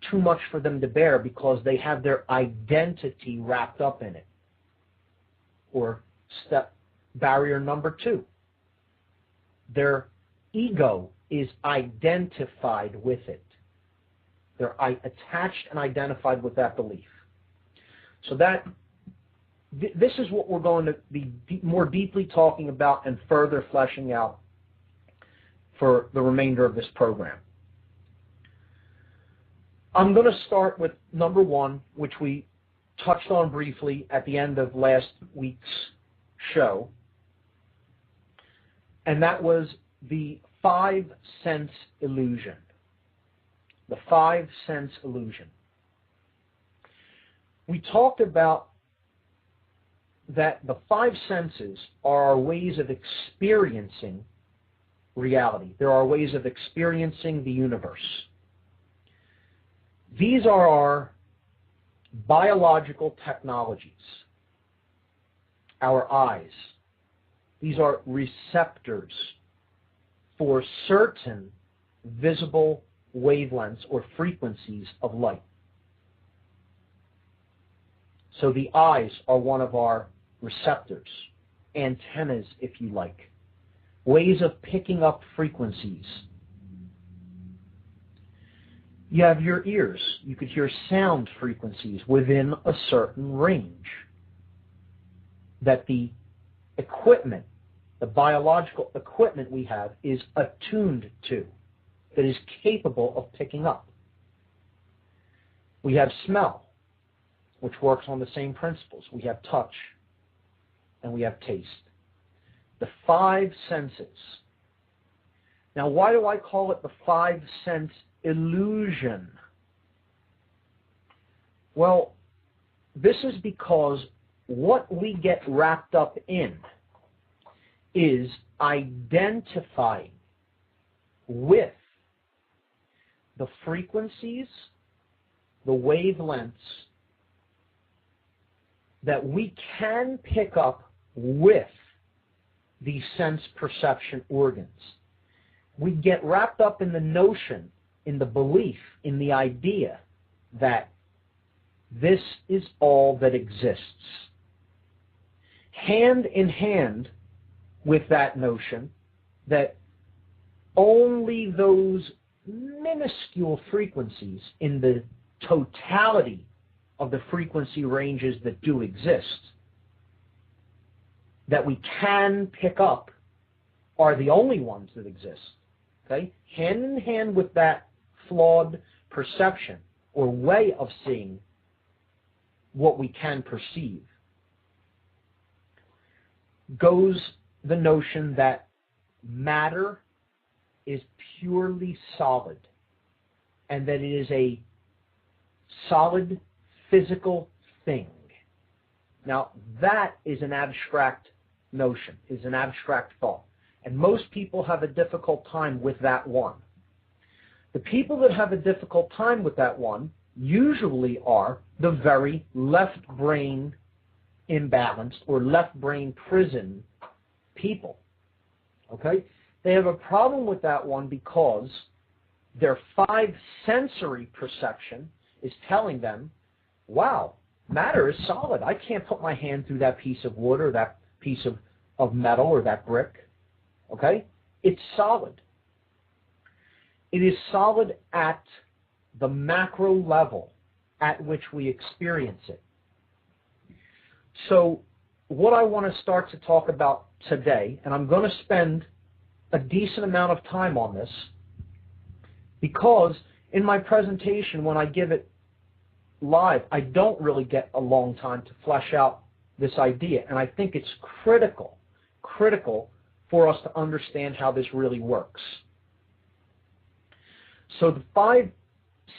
too much for them to bear because they have their identity wrapped up in it. Or barrier number 2. Their ego is identified with it. They're attached and identified with that belief. So this is what we're going to be more deeply talking about and further fleshing out for the remainder of this program. I'm going to start with number 1, which we touched on briefly at the end of last week's show, and that was the 5-sense illusion. The 5-sense illusion. We talked about that the 5 senses are our ways of experiencing reality. There are ways of experiencing the universe. These are our biological technologies. Our eyes. These are receptors for certain visible wavelengths or frequencies of light. So the eyes are one of our receptors, antennas if you like, ways of picking up frequencies. You have your ears. You could hear sound frequencies within a certain range. that the equipment, the biological equipment we have, is attuned to, that is capable of picking up. We have smell, which works on the same principles. We have touch, and we have taste. The five senses. Now, why do I call it the five-sense illusion? Well, this is because what we get wrapped up in is identifying with the frequencies, the wavelengths that we can pick up with the sense perception organs. We get wrapped up in the notion, in the belief, in the idea that this is all that exists. Hand in hand with that notion that only those minuscule frequencies in the totality of the frequency ranges that do exist that we can pick up are the only ones that exist. Okay? Hand in hand with that flawed perception or way of seeing what we can perceive goes the notion that matter is purely solid and that it is a solid physical thing. Now, that is an abstract notion, is an abstract thought. And most people have a difficult time with that one. The people that have a difficult time with that one usually are the very left brain imbalanced or left brain prison people. Okay? They have a problem with that one because their five sensory perception is telling them, wow, matter is solid. I can't put my hand through that piece of wood or that piece of metal or that brick. Okay? It's solid. It is solid at the macro level at which we experience it. So what I want to start to talk about today, and I'm going to spend a decent amount of time on this because in my presentation when I give it live, I don't really get a long time to flesh out this idea, and I think it's critical for us to understand how this really works. So the five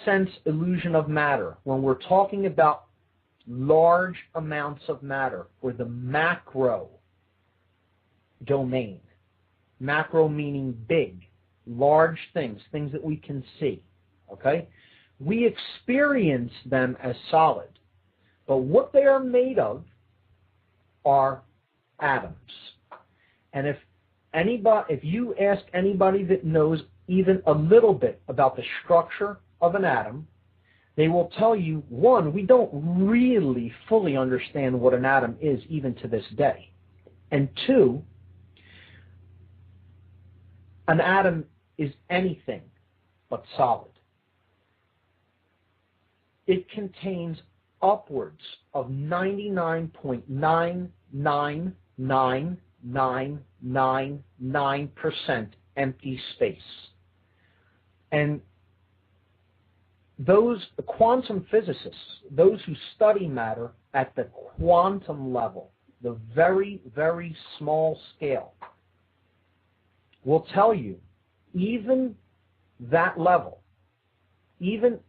sense illusion of matter, when we're talking about large amounts of matter or the macro domain, macro meaning big, large things, things that we can see, okay? We experience them as solid, but what they are made of are atoms. And if you ask anybody that knows even a little bit about the structure of an atom, they will tell you, one, we don't really fully understand what an atom is even to this day. And two, an atom is anything but solid. It contains upwards of 99.9999999% empty space. And those quantum physicists, those who study matter at the quantum level, the very, very small scale, will tell you even that level, even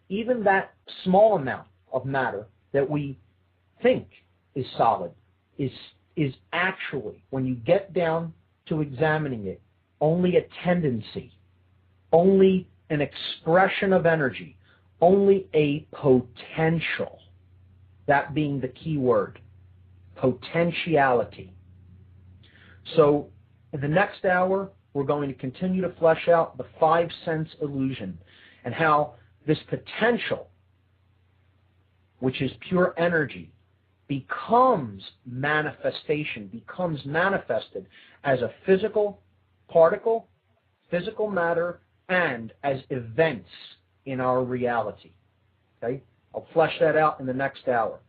that small amount of matter that we think is solid is actually, when you get down to examining it, only a tendency, only an expression of energy, only a potential, that being the key word, potentiality. So in the next hour, we're going to continue to flesh out the five sense illusion and how this potential, which is pure energy, becomes manifested as a physical particle, physical matter, and as events in our reality. Okay? I'll flesh that out in the next hour.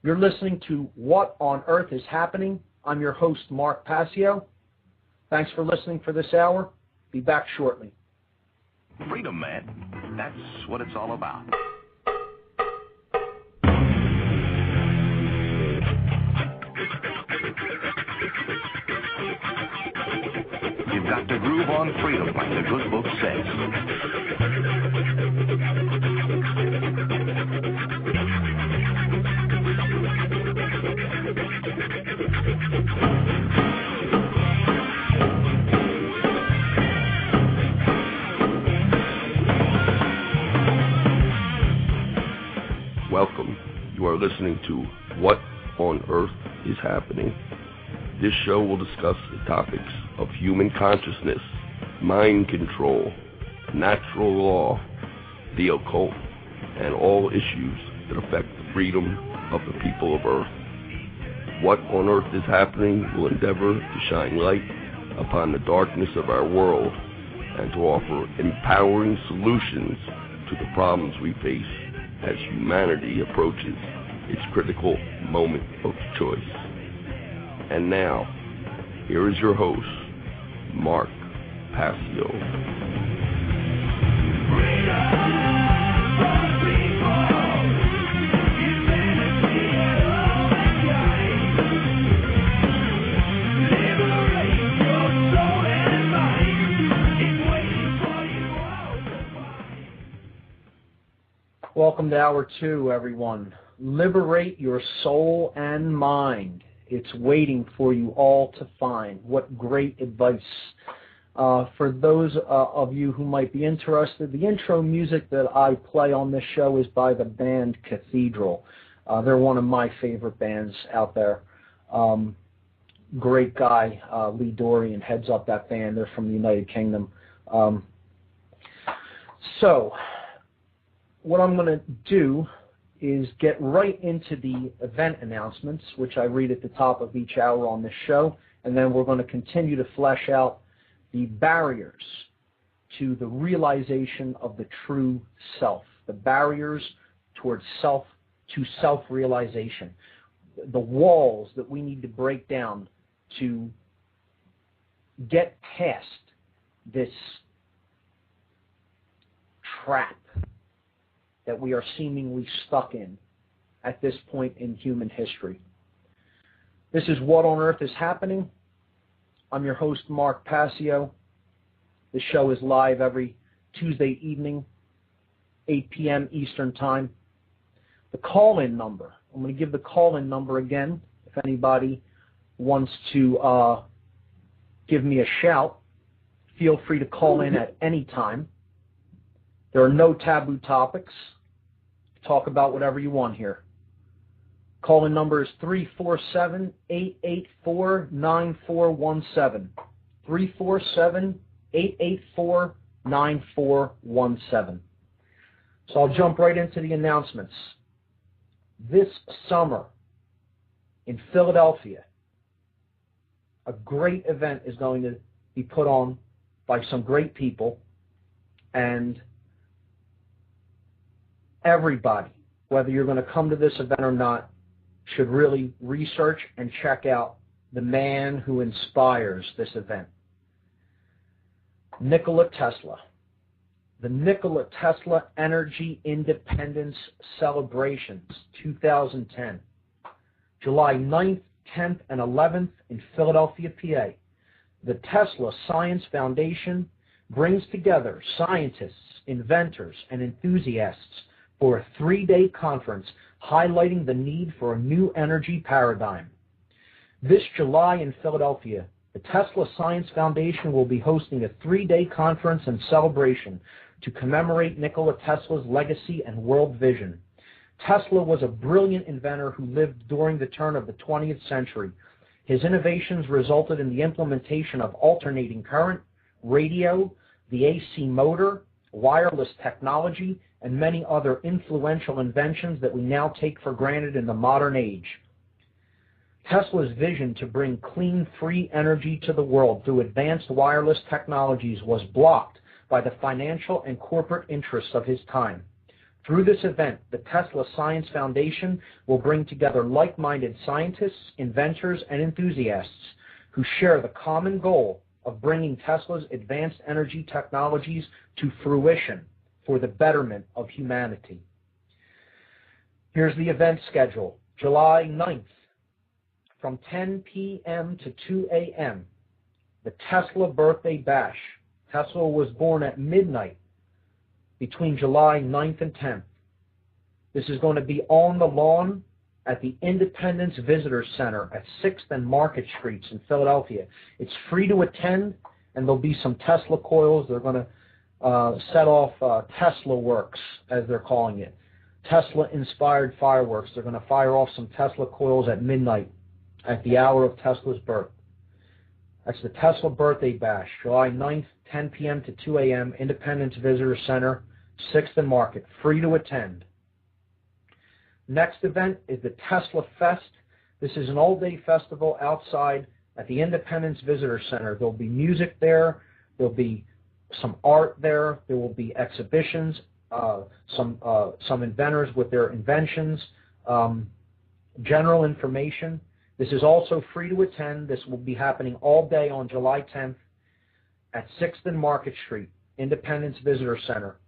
You're listening to What on Earth is Happening. I'm your host, Mark Passio. Thanks for listening for this hour. Be back shortly. Freedom, man. That's what it's all about. You've got to groove on freedom, like the good book says. Welcome. You are listening to What on Earth is Happening. This show will discuss the topics of human consciousness, mind control, natural law, the occult, and all issues that affect the freedom of the people of Earth. What on Earth is Happening will endeavor to shine light upon the darkness of our world and to offer empowering solutions to the problems we face as humanity approaches its critical moment of choice. And now, here is your host, Mark Passio. Welcome to Hour 2, everyone. Liberate your soul and mind. It's waiting for you all to find. What great advice. For those of you who might be interested, the intro music that I play on this show is by the band Cathedral. They're one of my favorite bands out there. Great guy, Lee Dorian, heads up that band. They're from the United Kingdom. So, what I'm going to do is get right into the event announcements, which I read at the top of each hour on this show, and then we're going to continue to flesh out the barriers to the realization of the true self, the barriers towards self-realization, the walls that we need to break down to get past this trap that we are seemingly stuck in at this point in human history. This is What on Earth is Happening. I'm your host, Mark Passio. The show is live every Tuesday evening, 8 p.m. Eastern Time. The call-in number, I'm going to give the call-in number again. If anybody wants to give me a shout, feel free to call in at any time. There are no taboo topics. Talk about whatever you want here. Call-in number is 347-884-9417. 347-884-9417. So I'll jump right into the announcements. This summer in Philadelphia, a great event is going to be put on by some great people, and everybody, whether you're going to come to this event or not, should really research and check out the man who inspires this event. Nikola Tesla. The Nikola Tesla Energy Independence Celebrations 2010. July 9th, 10th, and 11th in Philadelphia, PA. The Tesla Science Foundation brings together scientists, inventors, and enthusiasts for a 3-day conference highlighting the need for a new energy paradigm. This July in Philadelphia, the Tesla Science Foundation will be hosting a 3-day conference and celebration to commemorate Nikola Tesla's legacy and world vision. Tesla was a brilliant inventor who lived during the turn of the 20th century. His innovations resulted in the implementation of alternating current, radio, the AC motor, wireless technology, and many other influential inventions that we now take for granted in the modern age. Tesla's vision to bring clean, free energy to the world through advanced wireless technologies was blocked by the financial and corporate interests of his time. Through this event, the Tesla Science Foundation will bring together like-minded scientists, inventors, and enthusiasts who share the common goal of bringing Tesla's advanced energy technologies to fruition for the betterment of humanity. Here's the event schedule. July 9th, from 10 p.m. to 2 a.m., the Tesla Birthday Bash. Tesla was born at midnight between July 9th and 10th. This is going to be on the lawn at the Independence Visitor Center at 6th and Market Streets in Philadelphia. It's free to attend, and there'll be some Tesla coils. They're going to set off Tesla works, as they're calling it. Tesla-inspired fireworks. They're going to fire off some Tesla coils at midnight at the hour of Tesla's birth. That's the Tesla Birthday Bash, July 9th, 10 p.m. to 2 a.m., Independence Visitor Center, 6th and Market, free to attend. Next event is the Tesla Fest. This is an all-day festival outside at the Independence Visitor Center. There'll be music there. There'll be some art there. There will be exhibitions, some inventors with their inventions, general information. This is also free to attend. This will be happening all day on July 10th at 6th and Market Street, Independence Visitor Center,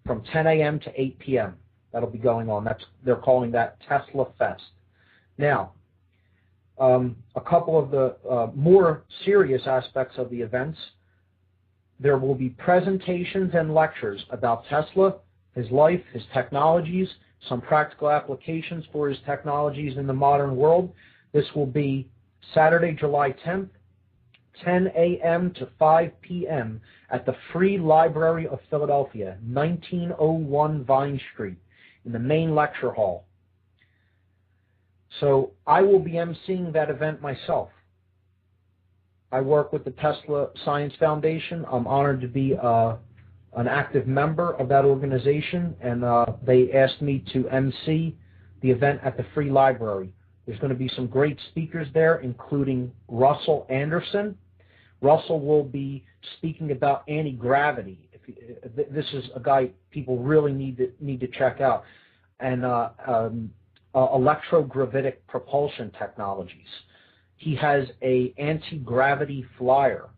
from 10 a.m. to 8 p.m. That'll be going on. They're calling that Tesla Fest. Now, a couple of the more serious aspects of the events. There will be presentations and lectures about Tesla, his life, his technologies, some practical applications for his technologies in the modern world. This will be Saturday, July 10th, 10 a.m. to 5 p.m. at the Free Library of Philadelphia, 1901 Vine Street, in the main lecture hall. So I will be emceeing that event myself. I work with the Tesla Science Foundation. I'm honored to be an active member of that organization, and they asked me to MC the event at the Free Library. There's going to be some great speakers there, including Russell Anderson. Russell will be speaking about anti-gravity. This is a guy people really need to check out, and electrogravitic propulsion technologies. He has an anti-gravity flyer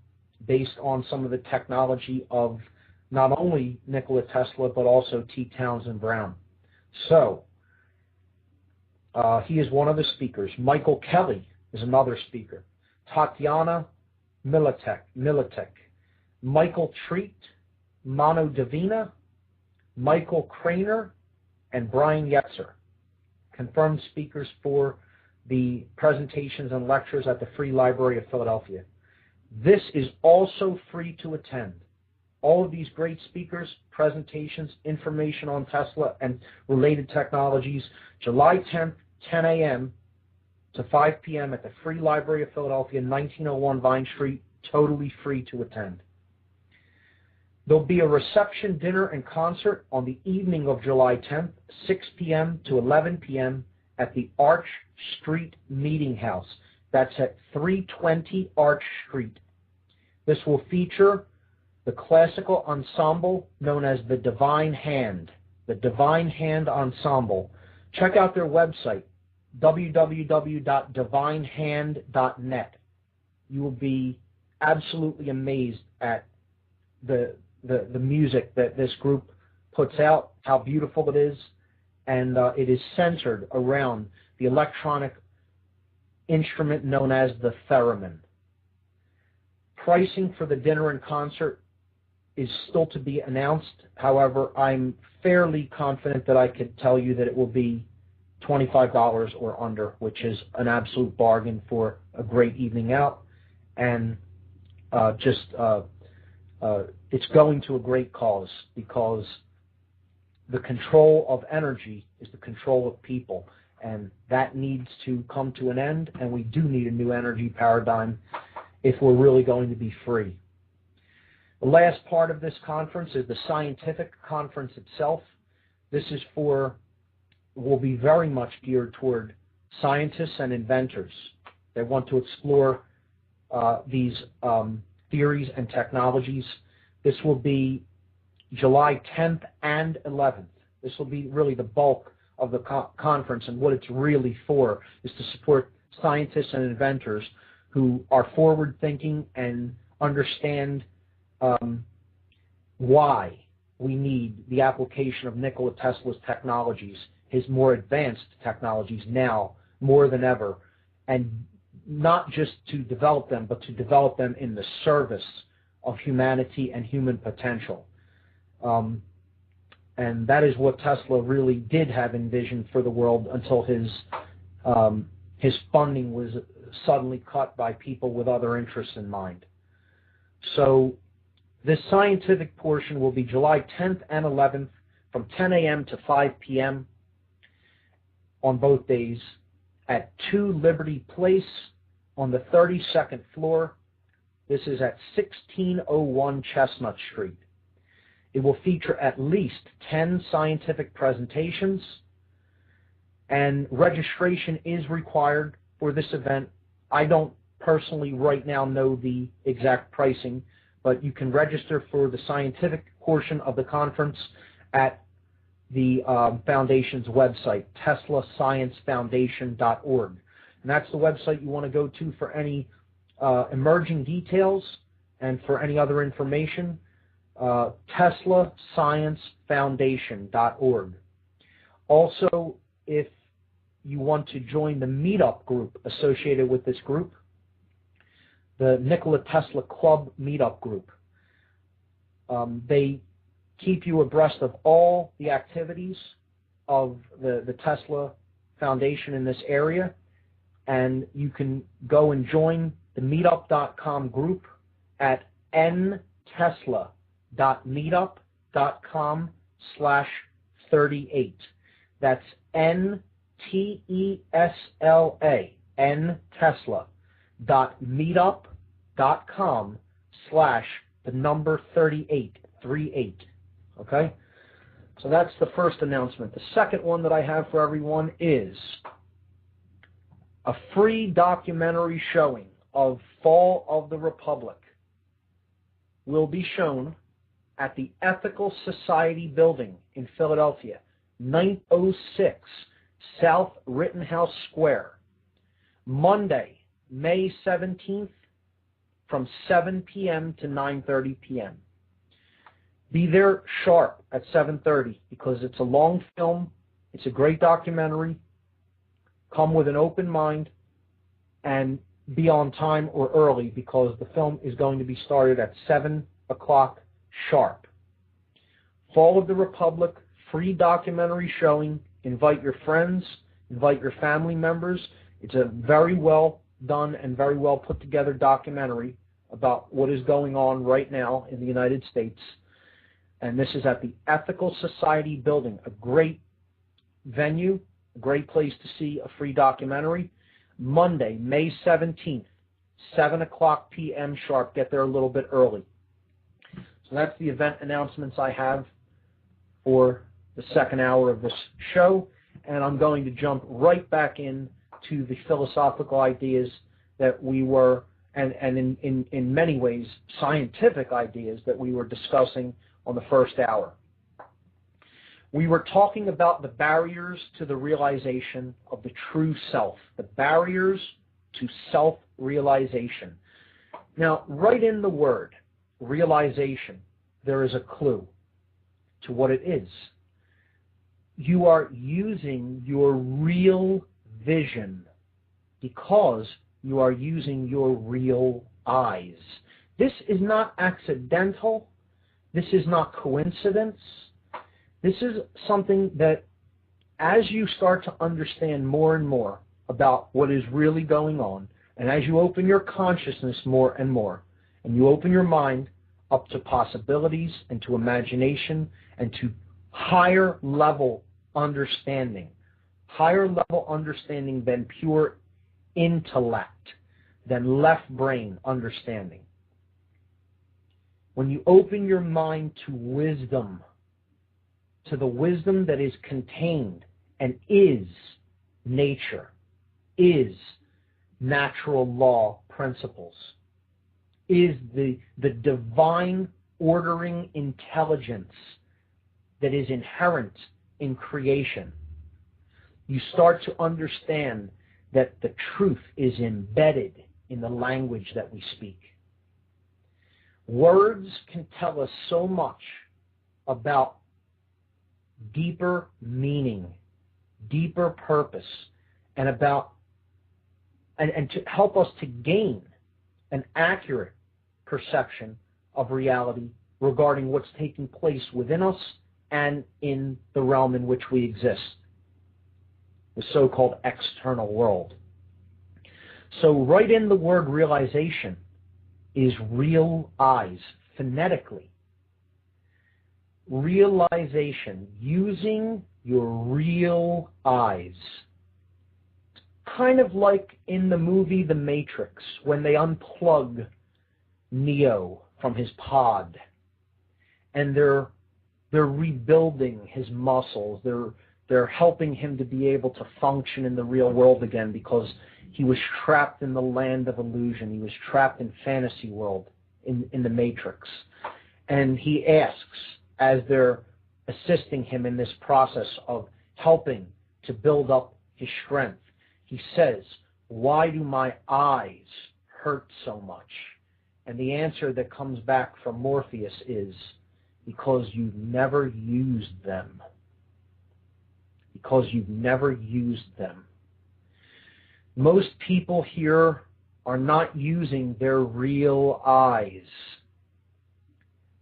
based on some of the technology of not only Nikola Tesla but also T. Townsend Brown. So he is one of the speakers. Michael Kelly is another speaker. Tatiana Militek, Michael Treat, Mano Davina, Michael Craner, and Brian Yetzer. Confirmed speakers for the presentations and lectures at the Free Library of Philadelphia. This is also free to attend. All of these great speakers, presentations, information on Tesla and related technologies, July 10th, 10 a.m. to 5 p.m. at the Free Library of Philadelphia, 1901 Vine Street, totally free to attend. There'll be a reception, dinner, and concert on the evening of July 10th, 6 p.m. to 11 p.m. at the Arch Street Meeting House. That's at 320 Arch Street. This will feature the classical ensemble known as the Divine Hand, the Divine Hand Ensemble. Check out their website, www.divinehand.net. You will be absolutely amazed at the music that this group puts out, how beautiful it is, and it is centered around the electronic instrument known as the theremin. Pricing for the dinner and concert is still to be announced. However, I'm fairly confident that I could tell you that it will be $25 or under, which is an absolute bargain for a great evening out, and it's going to a great cause, because the control of energy is the control of people, and that needs to come to an end, and we do need a new energy paradigm if we're really going to be free. The last part of this conference is the scientific conference itself. This is will be very much geared toward scientists and inventors. They want to explore these theories and technologies. This will be July 10th and 11th. This will be really the bulk of the conference, and what it's really for is to support scientists and inventors who are forward-thinking and understand why we need the application of Nikola Tesla's technologies, his more advanced technologies now more than ever, and not just to develop them, but to develop them in the service of humanity and human potential. And that is what Tesla really did have envisioned for the world until his funding was suddenly cut by people with other interests in mind. So this scientific portion will be July 10th and 11th from 10 a.m. to 5 p.m. on both days at 2 Liberty Place on the 32nd floor. This is at 1601 Chestnut Street. It will feature at least 10 scientific presentations, and registration is required for this event. I don't personally right now know the exact pricing, but you can register for the scientific portion of the conference at the foundation's website, teslasciencefoundation.org. And that's the website you want to go to for any emerging details and for any other information. teslasciencefoundation.org. Also, if you want to join the meetup group associated with this group, the Nikola Tesla Club meetup group, they keep you abreast of all the activities of the Tesla Foundation in this area, and you can go and join the meetup.com group at ntesla.meetup.com/38. That's NTESLA, ntesla.meetup.com/38. Okay? So that's the first announcement. The second one that I have for everyone is a free documentary showing of Fall of the Republic will be shown at the Ethical Society Building in Philadelphia, 906 South Rittenhouse Square, Monday, May 17th from 7 p.m. to 9:30 p.m. Be there sharp at 7:30 because it's a long film. It's a great documentary. Come with an open mind and be on time or early because the film is going to be started at 7 o'clock sharp. Fall of the Republic, free documentary showing. Invite your friends, invite your family members. It's a very well done and very well put together documentary about what is going on right now in the United States. And this is at the Ethical Society Building, a great venue, a great place to see a free documentary. Monday, May 17th, 7 o'clock p.m. sharp. Get there a little bit early. So that's the event announcements I have for the second hour of this show. And I'm going to jump right back in to the philosophical ideas that we were, and in many ways, scientific ideas that we were discussing on the first hour. We were talking about the barriers to the realization of the true self, the barriers to self-realization. Now, right in the word realization, there is a clue to what it is. You are using your real vision because you are using your real eyes. This is not accidental. This is not coincidence. This is something that as you start to understand more and more about what is really going on, and as you open your consciousness more and more, and you open your mind up to possibilities and to imagination and to higher level understanding than pure intellect, than left brain understanding. When you open your mind to wisdom, to the wisdom that is contained and is nature, is natural law principles, is the divine ordering intelligence that is inherent in creation, you start to understand that the truth is embedded in the language that we speak. Words can tell us so much about deeper meaning, deeper purpose, and to help us to gain an accurate perception of reality regarding what's taking place within us and in the realm in which we exist, the so-called external world. So right in the word realization is real eyes, phonetically. Realization, using your real eyes. Kind of like in the movie The Matrix, when they unplug Neo from his pod, and they're rebuilding his muscles. They're helping him to be able to function in the real world again, because he was trapped in the land of illusion. He was trapped in fantasy world in the Matrix. And he asks, as they're assisting him in this process of helping to build up his strength, he says, "Why do my eyes hurt so much?" And the answer that comes back from Morpheus is, because you've never used them. Because you've never used them. Most people here are not using their real eyes.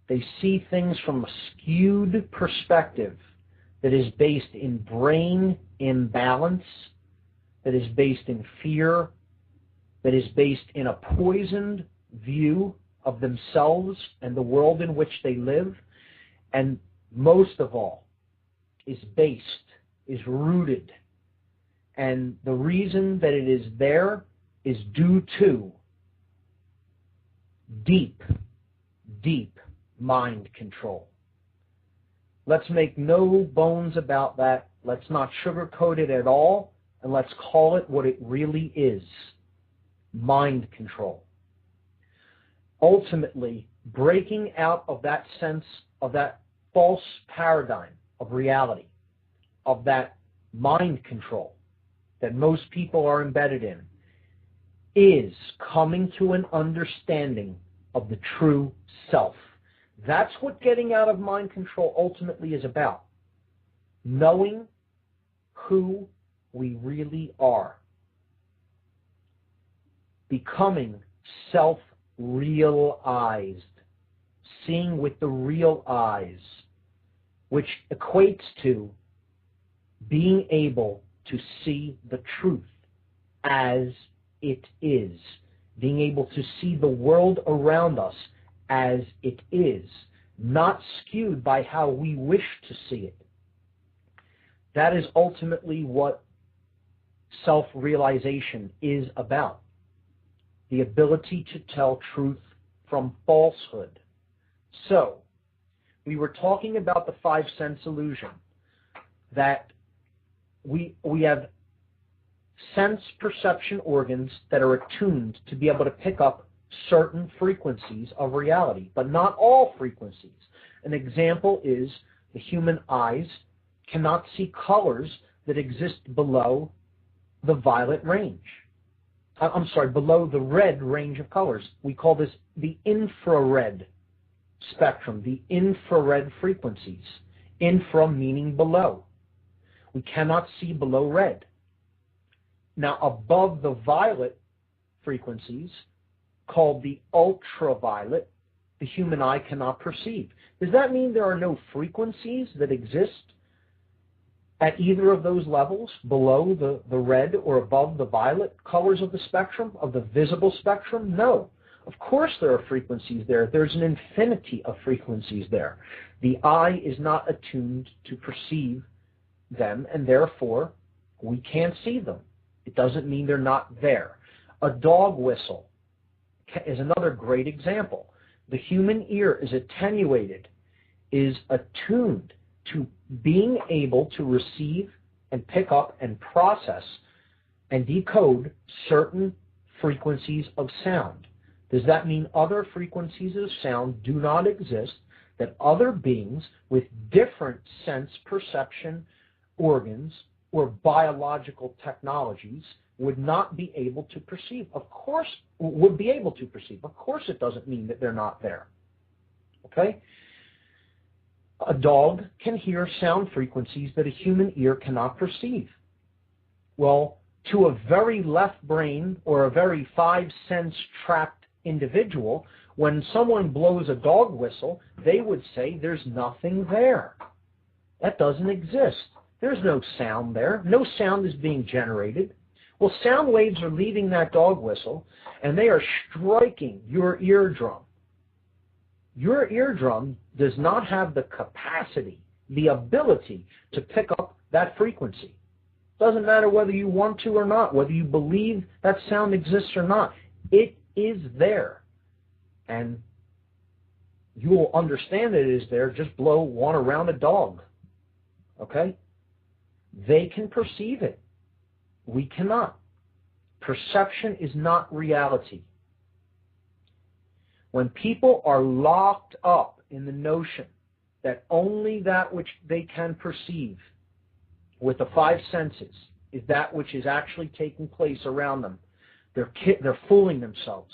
They see things from a skewed perspective that is based in brain imbalance, that is based in fear, that is based in a poisoned view of themselves and the world in which they live, and most of all, is rooted. And the reason that it is there is due to deep, deep mind control. Let's make no bones about that. Let's not sugarcoat it at all, and let's call it what it really is: mind control. Ultimately, breaking out of that sense of that false paradigm of reality, of that mind control that most people are embedded in, is coming to an understanding of the true self. That's what getting out of mind control ultimately is about. Knowing who we really are. Becoming self-realized. Seeing with the real eyes, which equates to being able to see the truth as it is. Being able to see the world around us as it is, not skewed by how we wish to see it. That is ultimately what self-realization is about. The ability to tell truth from falsehood. So, we were talking about the five-sense illusion, that we have sense perception organs that are attuned to be able to pick up certain frequencies of reality, but not all frequencies. An example is the human eyes cannot see colors that exist below the violet range. Below the red range of colors. We call this the infrared spectrum, the infrared frequencies. Infra meaning below. We cannot see below red. Now, above the violet frequencies, called the ultraviolet, the human eye cannot perceive. Does that mean there are no frequencies that exist at either of those levels, below the red or above the violet colors of the spectrum, of the visible spectrum? No. Of course there are frequencies there. There's an infinity of frequencies there. The eye is not attuned to perceive them, and therefore we can't see them. It doesn't mean they're not there. A dog whistle is another great example. The human ear is attenuated, is attuned to being able to receive and pick up and process and decode certain frequencies of sound. Does that mean other frequencies of sound do not exist that other beings with different sense perception organs or biological technologies would not be able to perceive. Of course, would be able to perceive. Of course it doesn't mean that they're not there. Okay? A dog can hear sound frequencies that a human ear cannot perceive. Well, to a very left brain or a very five-sense trapped individual, when someone blows a dog whistle, they would say there's nothing there. That doesn't exist. There's no sound there. No sound is being generated. Well, sound waves are leaving that dog whistle, and they are striking your eardrum. Your eardrum does not have the capacity, the ability to pick up that frequency. Doesn't matter whether you want to or not, whether you believe that sound exists or not. It is there. And you will understand that it is there. Just blow one around a dog. Okay? They can perceive it. We cannot. Perception is not reality. When people are locked up in the notion that only that which they can perceive with the five senses is that which is actually taking place around them, they're fooling themselves.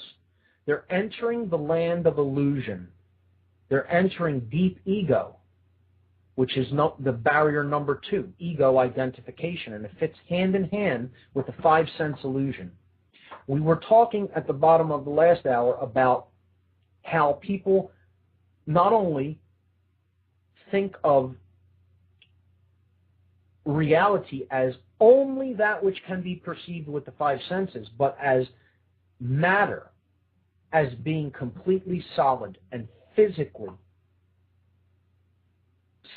They're entering the land of illusion. They're entering deep ego, which is the barrier number 2, ego identification, and it fits hand in hand with the five-sense illusion. We were talking at the bottom of the last hour about how people not only think of reality as only that which can be perceived with the five senses, but as matter, as being completely solid and physically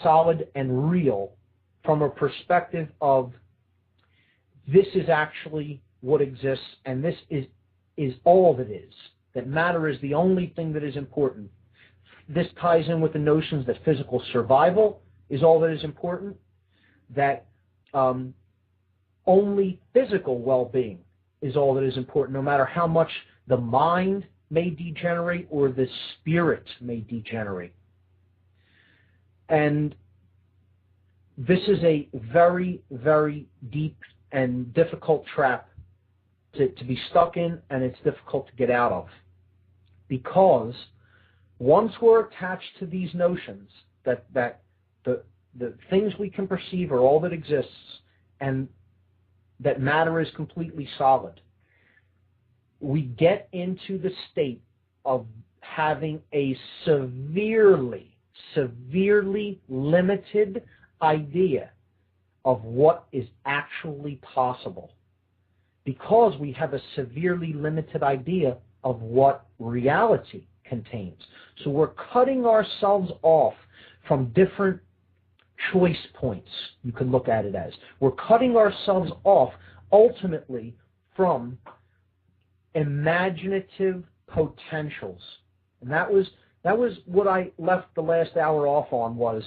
solid and real from a perspective of this is actually what exists and this is all that is. That matter is the only thing that is important. This ties in with the notions that physical survival is all that is important, that only physical well-being is all that is important, no matter how much the mind may degenerate or the spirit may degenerate. And this is a very, very deep and difficult trap to be stuck in, and it's difficult to get out of. Because once we're attached to these notions that the things we can perceive are all that exists and that matter is completely solid, we get into the state of having a severely limited idea of what is actually possible, because we have a severely limited idea of what reality contains. So we're cutting ourselves off from different choice points, you could look at it as. We're cutting ourselves off ultimately from imaginative potentials. And that was what I left the last hour off on, was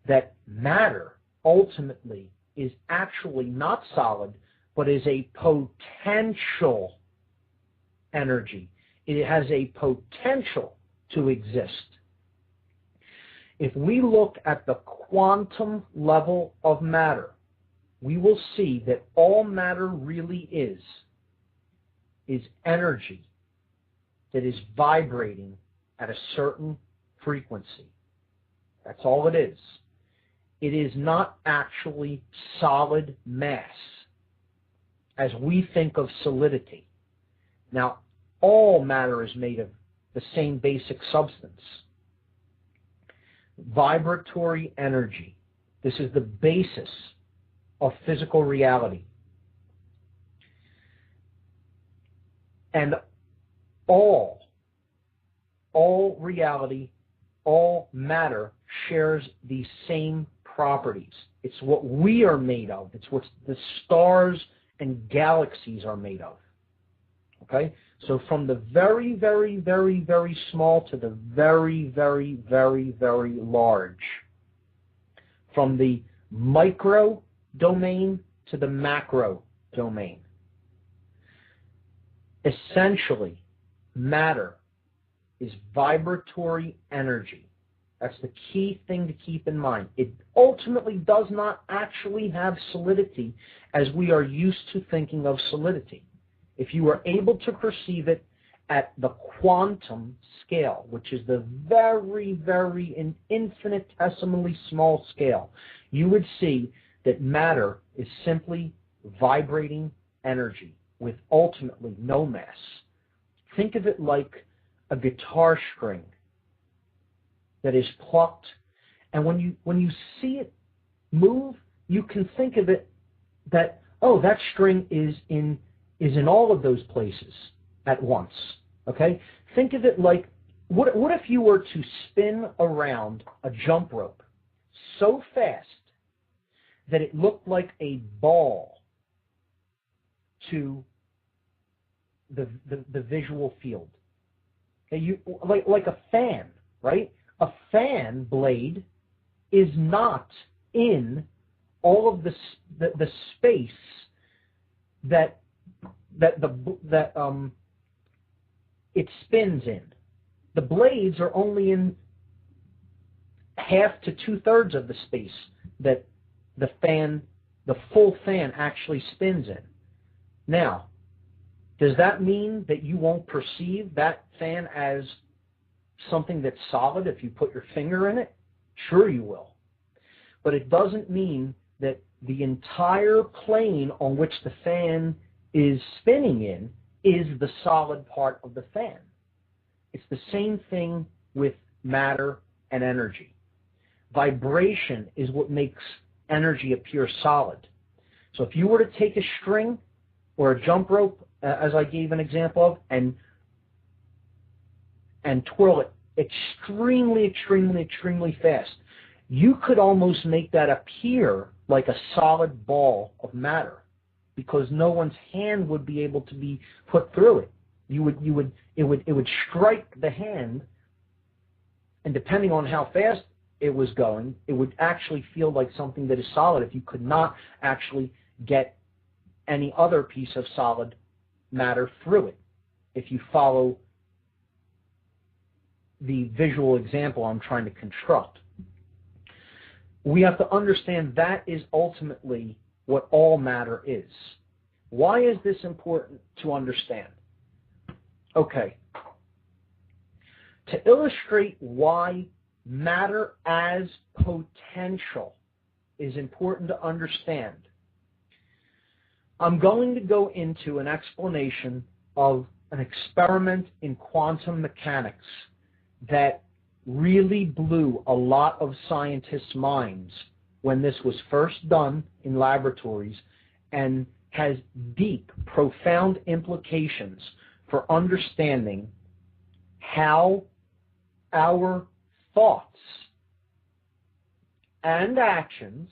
that matter ultimately is actually not solid, but is a potential energy. It has a potential to exist. If we look at the quantum level of matter, we will see that all matter really is energy that is vibrating at a certain frequency. That's all it is. It is not actually solid mass, as we think of solidity. Now, all matter is made of the same basic substance. Vibratory energy. This is the basis of physical reality. And all reality, all matter shares the same properties. It's what we are made of. It's what the stars and galaxies are made of. Okay? So from the very, very, very, very small to the very, very, very, very large. From the micro domain to the macro domain. Essentially, matter is vibratory energy. That's the key thing to keep in mind. It ultimately does not actually have solidity as we are used to thinking of solidity. If you are able to perceive it at the quantum scale, which is the very, very infinitesimally small scale, you would see that matter is simply vibrating energy with ultimately no mass. Think of it like a guitar string that is plucked, and when you see it move, you can think of it that, oh, that string is in all of those places at once. Okay? Think of it like, what if you were to spin around a jump rope so fast that it looked like a ball to the visual field? Okay, like a fan, right? A fan blade is not in all of the space that it spins in. The blades are only in half to 2/3 of the space that the full fan actually spins in. Now, does that mean that you won't perceive that fan as something that's solid if you put your finger in it? Sure you will. But it doesn't mean that the entire plane on which the fan is spinning in is the solid part of the fan. It's the same thing with matter and energy. Vibration is what makes energy appear solid. So if you were to take a string or a jump rope, as I gave an example of, and twirl it extremely, extremely, extremely fast, you could almost make that appear like a solid ball of matter, because no one's hand would be able to be put through it. It would strike the hand, and depending on how fast it was going, it would actually feel like something that is solid if you could not actually get any other piece of solid matter through it, if you follow the visual example I'm trying to construct. We have to understand that is ultimately what all matter is. Why is this important to understand? Okay. To illustrate why matter as potential is important to understand, I'm going to go into an explanation of an experiment in quantum mechanics that really blew a lot of scientists' minds when this was first done in laboratories, and has deep, profound implications for understanding how our thoughts and actions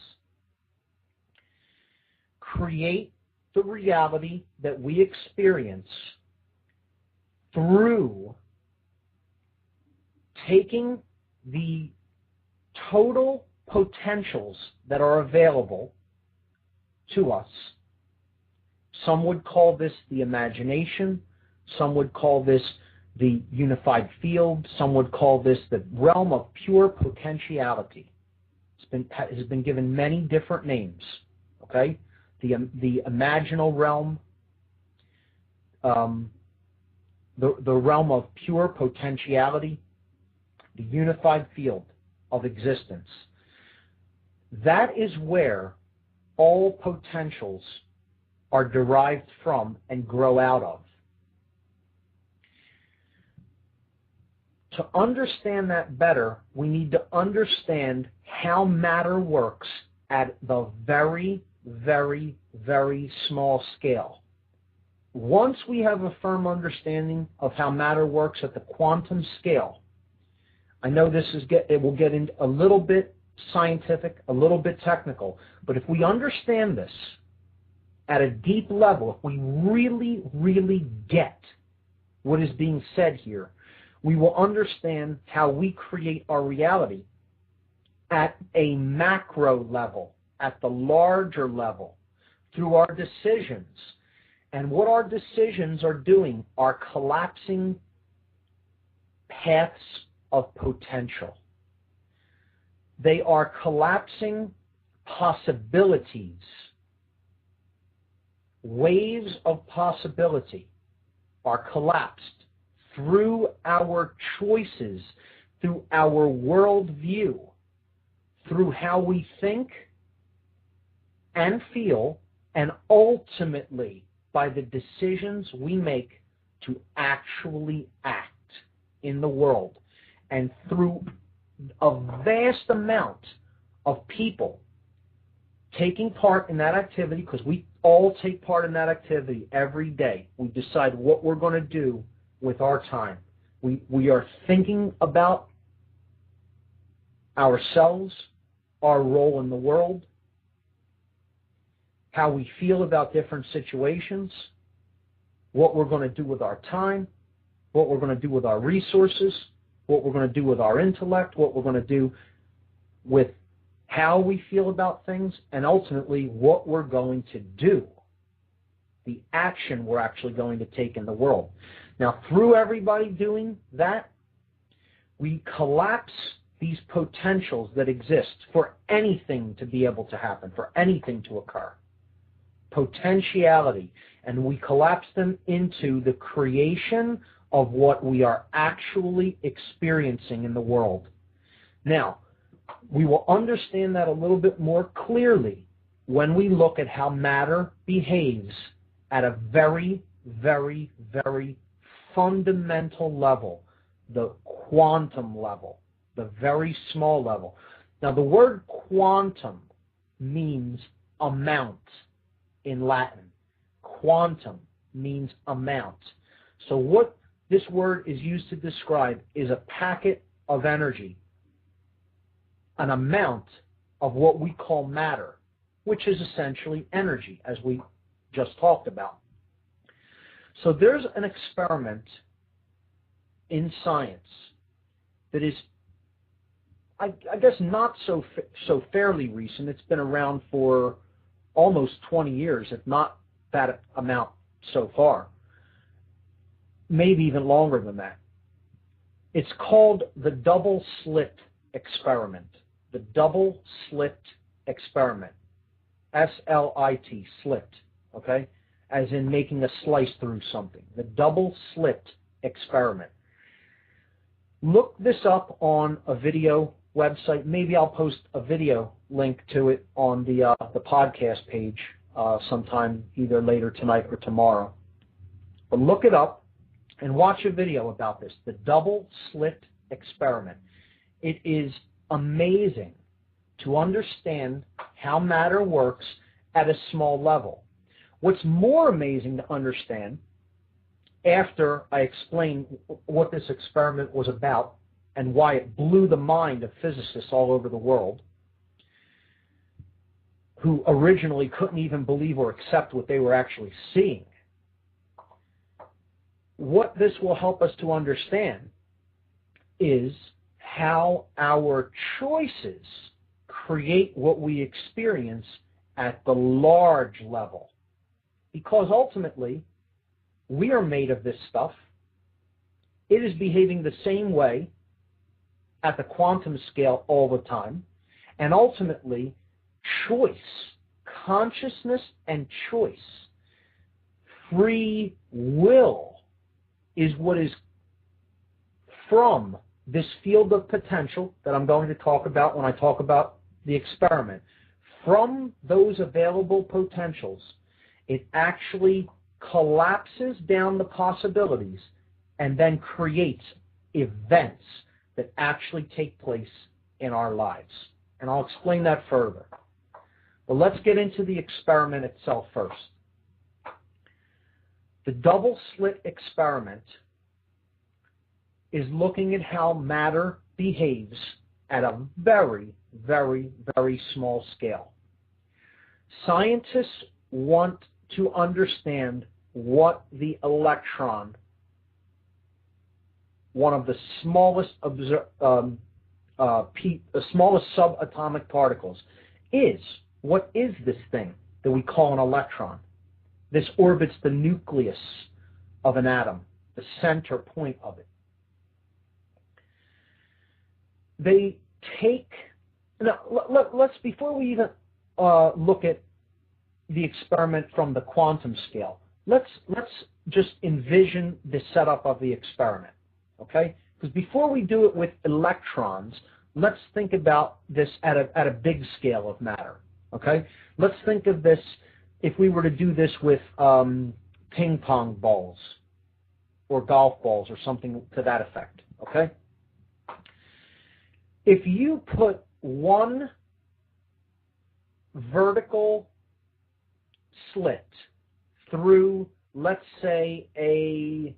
create the reality that we experience through taking the total potentials that are available to us. Some would call this the imagination. Some would call this the unified field. Some would call this the realm of pure potentiality. It has been given many different names. Okay, the imaginal realm, the realm of pure potentiality, the unified field of existence. That is where all potentials are derived from and grow out of. To understand that better, we need to understand how matter works at the very, very, very small scale. Once we have a firm understanding of how matter works at the quantum scale, I know it will get into a little bit scientific, a little bit technical, but if we understand this at a deep level, if we really, really get what is being said here, we will understand how we create our reality at a macro level, at the larger level, through our decisions. And what our decisions are doing are collapsing paths of potential. They are collapsing possibilities, waves of possibility are collapsed through our choices, through our worldview, through how we think and feel, and ultimately by the decisions we make to actually act in the world. And through a vast amount of people taking part in that activity, because we all take part in that activity every day. We decide what we're going to do with our time. We are thinking about ourselves, our role in the world, how we feel about different situations, what we're going to do with our time, what we're going to do with our resources, what we're going to do with our intellect, what we're going to do with how we feel about things, and ultimately what we're going to do, the action we're actually going to take in the world. Now, through everybody doing that, we collapse these potentials that exist for anything to be able to happen, for anything to occur. Potentiality. And we collapse them into the creation of what we are actually experiencing in the world. Now, we will understand that a little bit more clearly when we look at how matter behaves at a very, very, very fundamental level, the quantum level, the very small level. Now, the word quantum means amount in Latin. Quantum means amount. So what this word is used to describe is a packet of energy, an amount of what we call matter, which is essentially energy, as we just talked about. So there's an experiment in science that is, I guess, not so fairly recent. It's been around for almost 20 years, if not that amount so far. Maybe even longer than that. It's called the double slit experiment. The double slit experiment. S-L-I-T, slit, okay? As in making a slice through something. The double slit experiment. Look this up on a video website. Maybe I'll post a video link to it on the podcast page sometime either later tonight or tomorrow. But look it up and watch a video about this, the double slit experiment. It is amazing to understand how matter works at a small level. What's more amazing to understand, after I explain what this experiment was about and why it blew the mind of physicists all over the world, who originally couldn't even believe or accept what they were actually seeing, what this will help us to understand is how our choices create what we experience at the large level. Because ultimately, we are made of this stuff. It is behaving the same way at the quantum scale all the time. And ultimately, choice, consciousness and choice, free will is what is from this field of potential that I'm going to talk about when I talk about the experiment. From those available potentials, it actually collapses down the possibilities and then creates events that actually take place in our lives. And I'll explain that further. But let's get into the experiment itself first. The double slit experiment is looking at how matter behaves at a very, very, very small scale. Scientists want to understand what the electron, one of the smallest smallest subatomic particles, is. What is this thing that we call an electron? This orbits the nucleus of an atom, the center point of it. They take Now, let's before we even look at the experiment from the quantum scale, let's just envision the setup of the experiment, okay? Because before we do it with electrons, let's think about this at a big scale of matter, okay? Let's think of this if we were to do this with ping pong balls or golf balls or something to that effect, okay? If you put one vertical slit through, let's say, a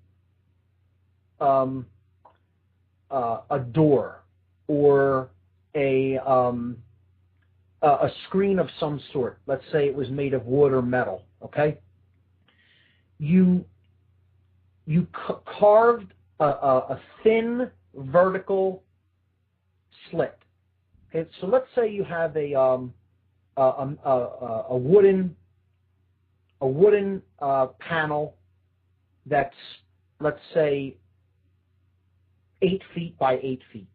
door or a screen of some sort, let's say it was made of wood or metal, okay? You carved a thin vertical slit. Okay, so let's say you have a wooden panel that's, let's say, 8 feet by 8 feet,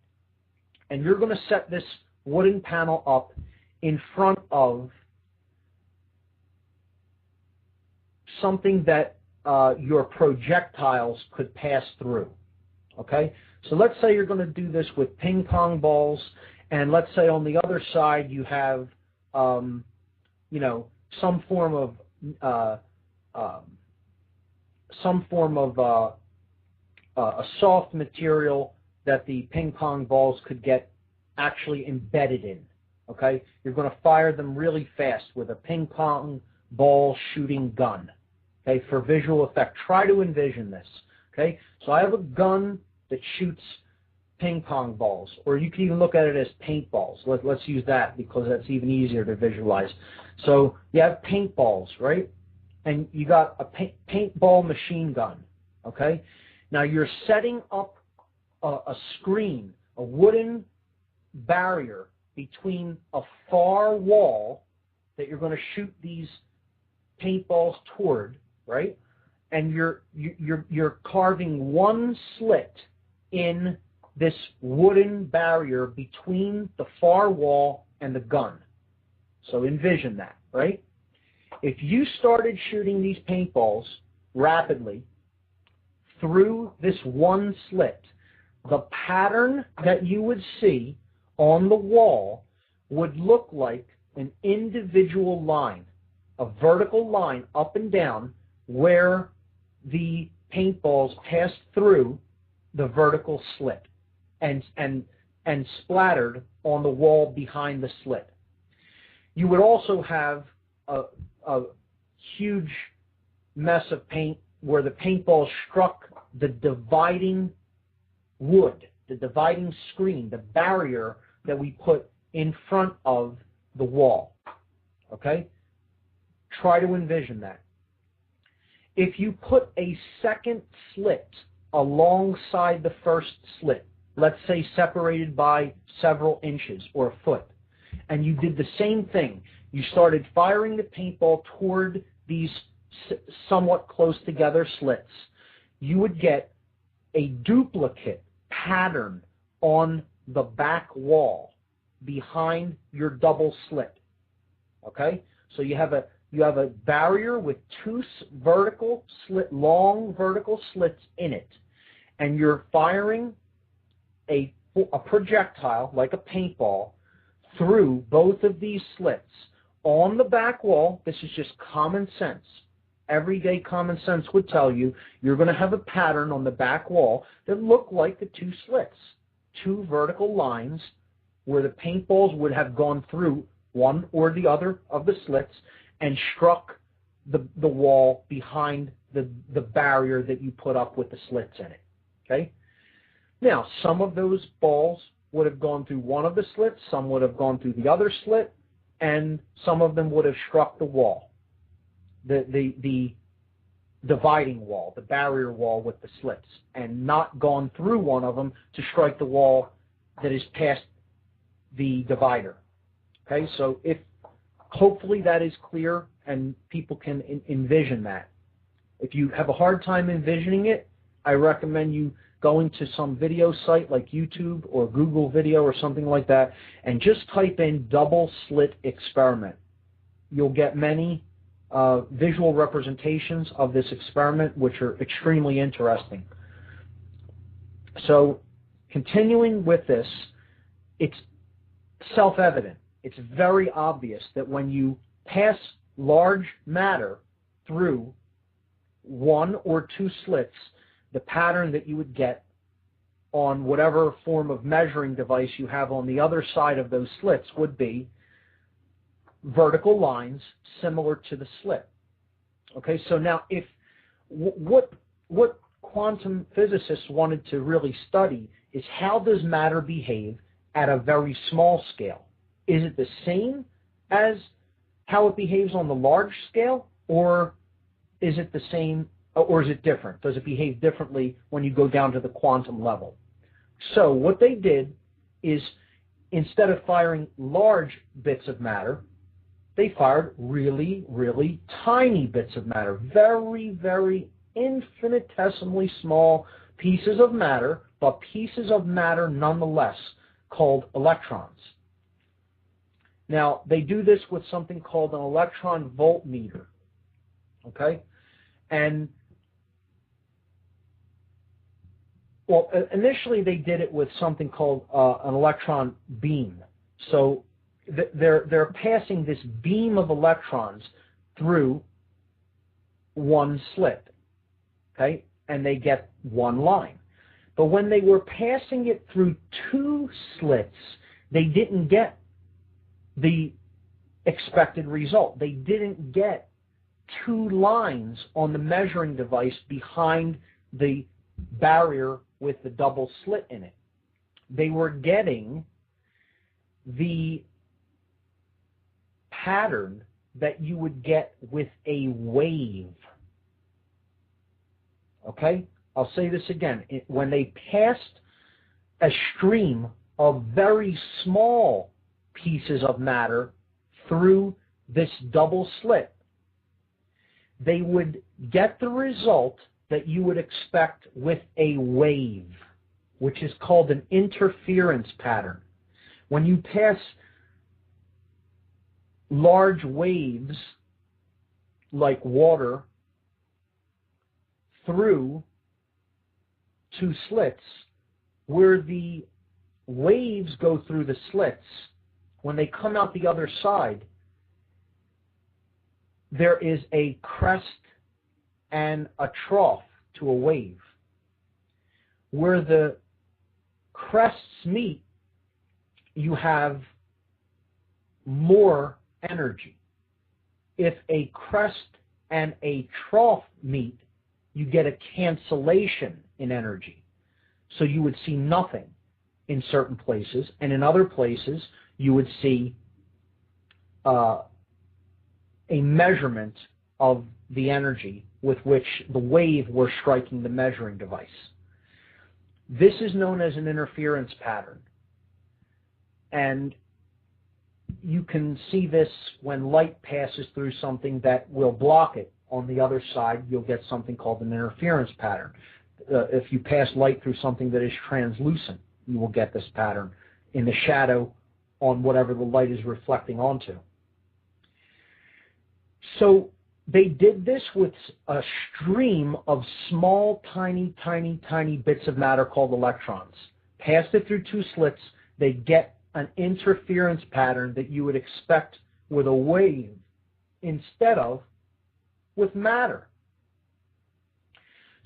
and you're going to set this wooden panel up in front of something that your projectiles could pass through. Okay, so let's say you're going to do this with ping pong balls, and let's say on the other side you have, some form of a soft material that the ping pong balls could get actually embedded in. Okay, you're going to fire them really fast with a ping pong ball shooting gun. Okay, for visual effect, try to envision this. Okay, so I have a gun that shoots ping pong balls, or you can even look at it as paintballs. Let's use that because that's even easier to visualize. So you have paintballs, right? And you got a paintball machine gun. Okay, now you're setting up a screen, a wooden barrier between a far wall that you're going to shoot these paintballs toward, right? And you're carving one slit in this wooden barrier between the far wall and the gun. So envision that, right? If you started shooting these paintballs rapidly through this one slit, the pattern that you would see on the wall would look like an individual line, a vertical line up and down where the paintballs passed through the vertical slit and splattered on the wall behind the slit. You would also have a huge mess of paint where the paintball struck the dividing wood, the dividing screen, the barrier that we put in front of the wall. Okay? Try to envision that. If you put a second slit alongside the first slit, let's say separated by several inches or a foot, and you did the same thing, you started firing the paintball toward these somewhat close together slits, you would get a duplicate pattern on the back wall behind your double slit. Okay? So you have a barrier with two long vertical slits in it, and you're firing a projectile like a paintball through both of these slits on the back wall. This is just common sense. Everyday common sense would tell you you're going to have a pattern on the back wall that look like the two slits, two vertical lines where the paintballs would have gone through one or the other of the slits and struck the wall behind the barrier that you put up with the slits in it. Okay? Now, some of those balls would have gone through one of the slits, some would have gone through the other slit, and some of them would have struck the wall, the dividing wall, the barrier wall with the slits, and not gone through one of them to strike the wall that is past the divider. Okay, so hopefully that is clear and people can envision that. If you have a hard time envisioning it, I recommend you going to some video site like YouTube or Google Video or something like that and just type in double slit experiment. You'll get many visual representations of this experiment, which are extremely interesting. So, continuing with this, it's self-evident. It's very obvious that when you pass large matter through one or two slits, the pattern that you would get on whatever form of measuring device you have on the other side of those slits would be vertical lines similar to the slit. Okay, so now if what quantum physicists wanted to really study is how does matter behave at a very small scale? Is it the same as how it behaves on the large scale, or is it the same, or is it different? Does it behave differently when you go down to the quantum level? So what they did is, instead of firing large bits of matter, they fired really, really tiny bits of matter, very, very infinitesimally small pieces of matter, but pieces of matter nonetheless, called electrons. Now, they do this with something called an electron voltmeter, okay? And, well, initially they did it with something called an electron beam. So they're passing this beam of electrons through one slit, okay? And they get one line. But when they were passing it through two slits, they didn't get the expected result. They didn't get two lines on the measuring device behind the barrier with the double slit in it. They were getting the pattern that you would get with a wave. Okay? I'll say this again. When they passed a stream of very small pieces of matter through this double slit, they would get the result that you would expect with a wave, which is called an interference pattern. When you pass large waves like water through two slits, where the waves go through the slits, when they come out the other side, there is a crest and a trough to a wave. Where the crests meet, you have more energy. If a crest and a trough meet, you get a cancellation in energy. So you would see nothing in certain places, and in other places you would see a measurement of the energy with which the wave were striking the measuring device. This is known as an interference pattern. And you can see this when light passes through something that will block it. On the other side, you'll get something called an interference pattern. If you pass light through something that is translucent, you will get this pattern in the shadow on whatever the light is reflecting onto. So they did this with a stream of small, tiny, tiny, tiny bits of matter called electrons. Passed it through two slits, they get an interference pattern that you would expect with a wave instead of with matter.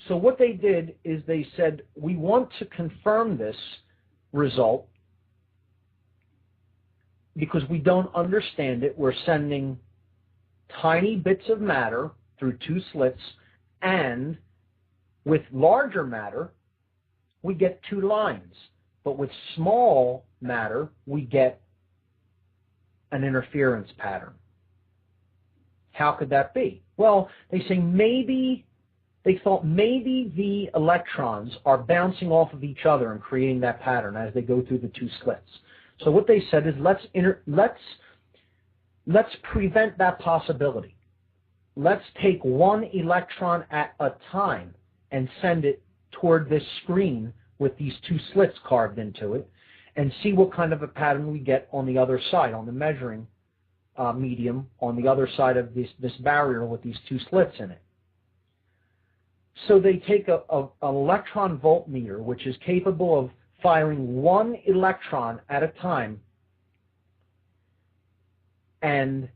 So what they did is they said, we want to confirm this result because we don't understand it. We're sending tiny bits of matter through two slits, and with larger matter, we get two lines. But with small matter, we get an interference pattern. How could that be? Well, they say they thought maybe the electrons are bouncing off of each other and creating that pattern as they go through the two slits. So what they said is let's prevent that possibility. Let's take one electron at a time and send it toward this screen with these two slits carved into it and see what kind of a pattern we get on the other side, on the measuring medium, on the other side of this barrier with these two slits in it. So they take an electron voltmeter, which is capable of firing one electron at a time, and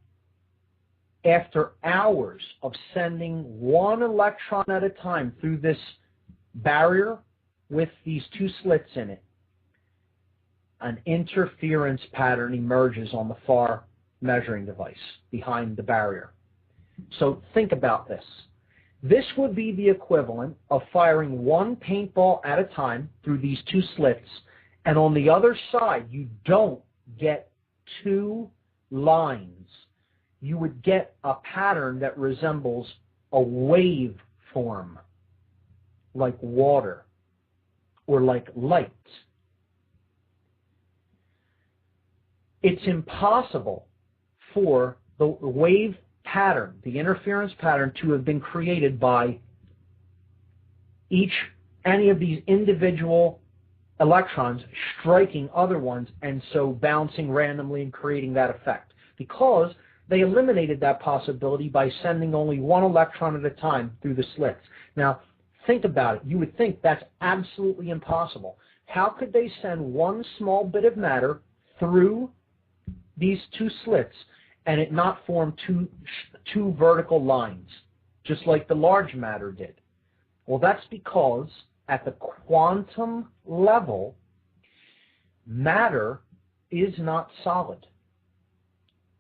after hours of sending one electron at a time through this barrier with these two slits in it, an interference pattern emerges on the far measuring device behind the barrier. So think about this. This would be the equivalent of firing one paintball at a time through these two slits, and on the other side you don't get two lines. You would get a pattern that resembles a wave form, like water or like light. It's impossible for the wave pattern, the interference pattern, to have been created by any of these individual electrons striking other ones and so bouncing randomly and creating that effect, because they eliminated that possibility by sending only one electron at a time through the slits. Now, think about it. You would think that's absolutely impossible. How could they send one small bit of matter through these two slits and it not form two vertical lines, just like the large matter did? Well, that's because at the quantum level, matter is not solid.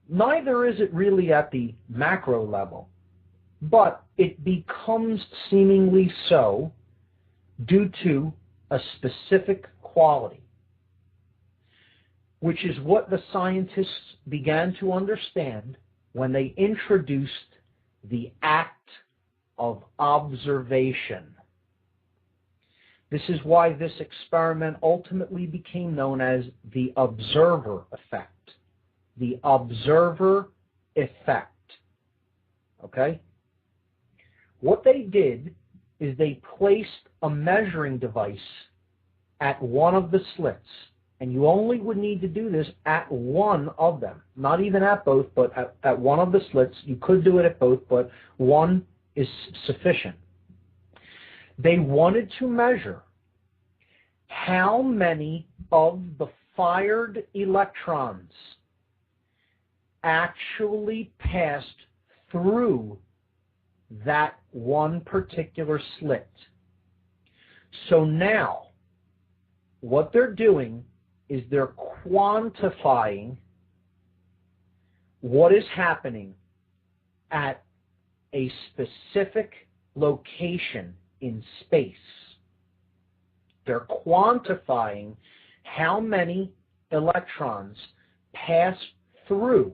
Neither is it really at the macro level, but it becomes seemingly so due to a specific quality, which is what the scientists began to understand when they introduced the act of observation. This is why this experiment ultimately became known as the observer effect. The observer effect. Okay? What they did is they placed a measuring device at one of the slits. And you only would need to do this at one of them. Not even at both, but at one of the slits. You could do it at both, but one is sufficient. They wanted to measure how many of the fired electrons actually passed through that one particular slit. So now, what they're doing is they're quantifying what is happening at a specific location in space. They're quantifying how many electrons pass through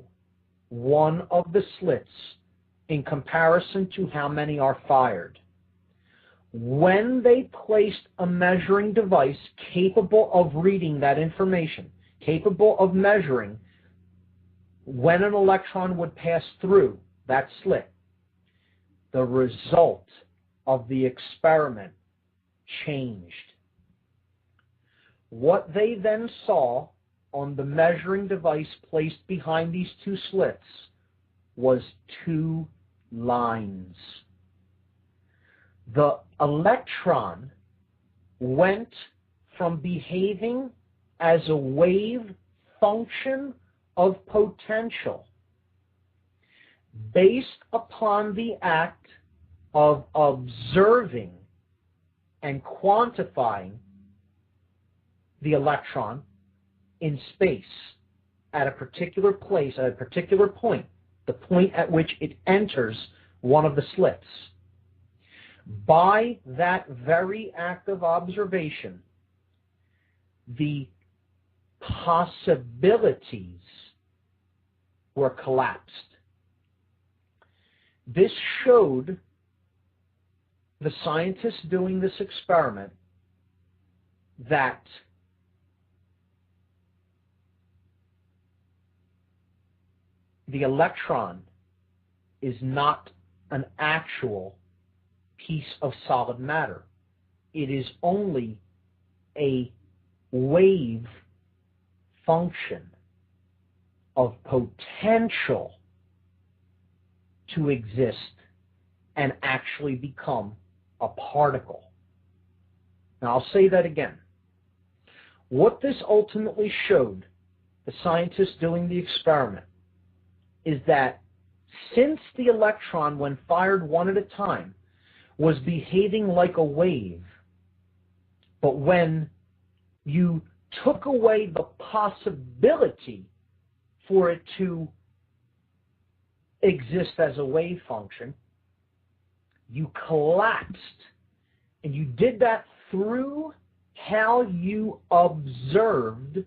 one of the slits in comparison to how many are fired. When they placed a measuring device capable of reading that information, capable of measuring when an electron would pass through that slit, the result of the experiment changed. What they then saw on the measuring device placed behind these two slits was two lines. The electron went from behaving as a wave function of potential based upon the act of observing and quantifying the electron in space at a particular place, at a particular point, the point at which it enters one of the slits. By that very act of observation, the possibilities were collapsed. This showed the scientists doing this experiment that the electron is not an actual piece of solid matter. it is only a wave function of potential to exist and actually become a particle. Now, I'll say that again. What this ultimately showed, the scientists doing the experiment, is that since the electron, when fired one at a time, was behaving like a wave, but when you took away the possibility for it to exist as a wave function, you collapsed. And you did that through how you observed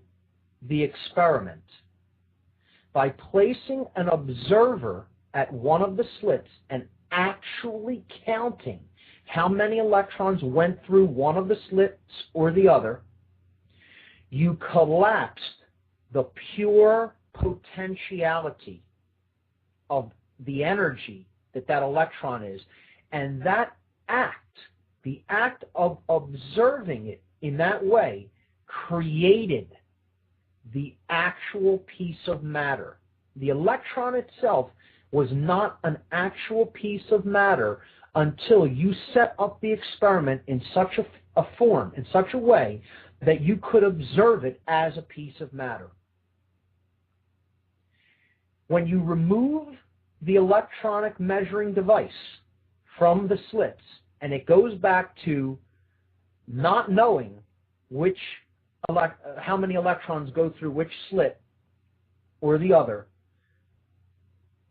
the experiment. By placing an observer at one of the slits and actually counting how many electrons went through one of the slits or the other, you collapsed the pure potentiality of the energy that that electron is. And that act, the act of observing it in that way, created the actual piece of matter. The electron itself was not an actual piece of matter until you set up the experiment in such a form, in such a way, that you could observe it as a piece of matter. When you remove the electronic measuring device from the slits, and it goes back to not knowing how many electrons go through which slit or the other,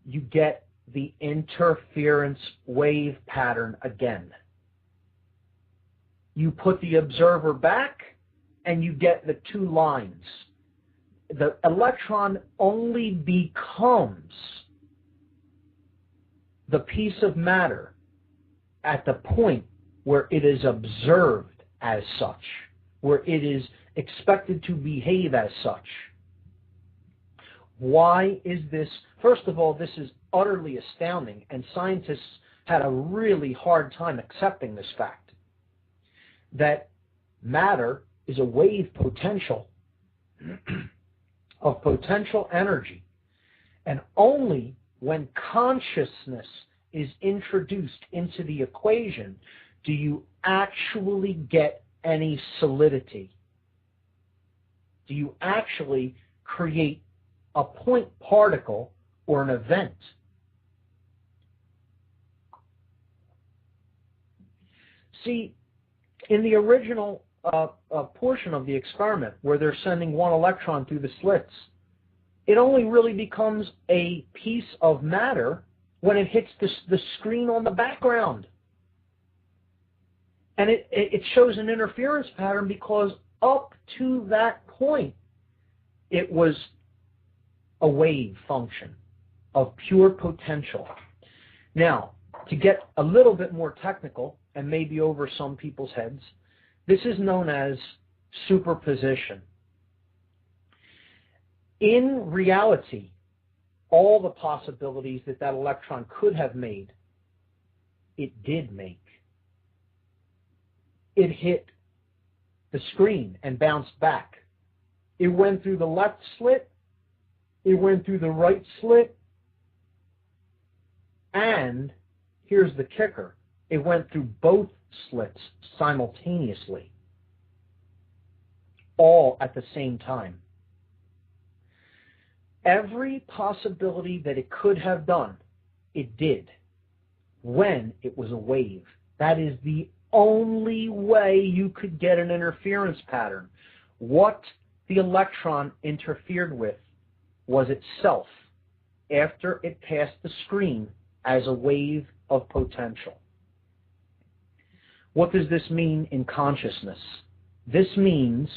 you get the interference wave pattern again. You put the observer back, and you get the two lines. The electron only becomes the piece of matter at the point where it is observed as such, where it is expected to behave as such. Why is this? First of all, this is utterly astounding, and scientists had a really hard time accepting this fact, that matter is a wave potential of potential energy, and only when consciousness is introduced into the equation do you actually get any solidity. Do you actually create a point particle or an event? See, in the original portion of the experiment, where they're sending one electron through the slits, it only really becomes a piece of matter when it hits the screen on the background. And it shows an interference pattern because up to that point, it was a wave function of pure potential. Now, to get a little bit more technical, and maybe over some people's heads, this is known as superposition. In reality, all the possibilities that electron could have made, it did make. It hit the screen and bounced back. It went through the left slit, it went through the right slit, and here's the kicker, it went through both slits simultaneously, all at the same time. Every possibility that it could have done, it did, when it was a wave. That is the only way you could get an interference pattern. What the electron interfered with was itself after it passed the screen as a wave of potential. What does this mean in consciousness? This means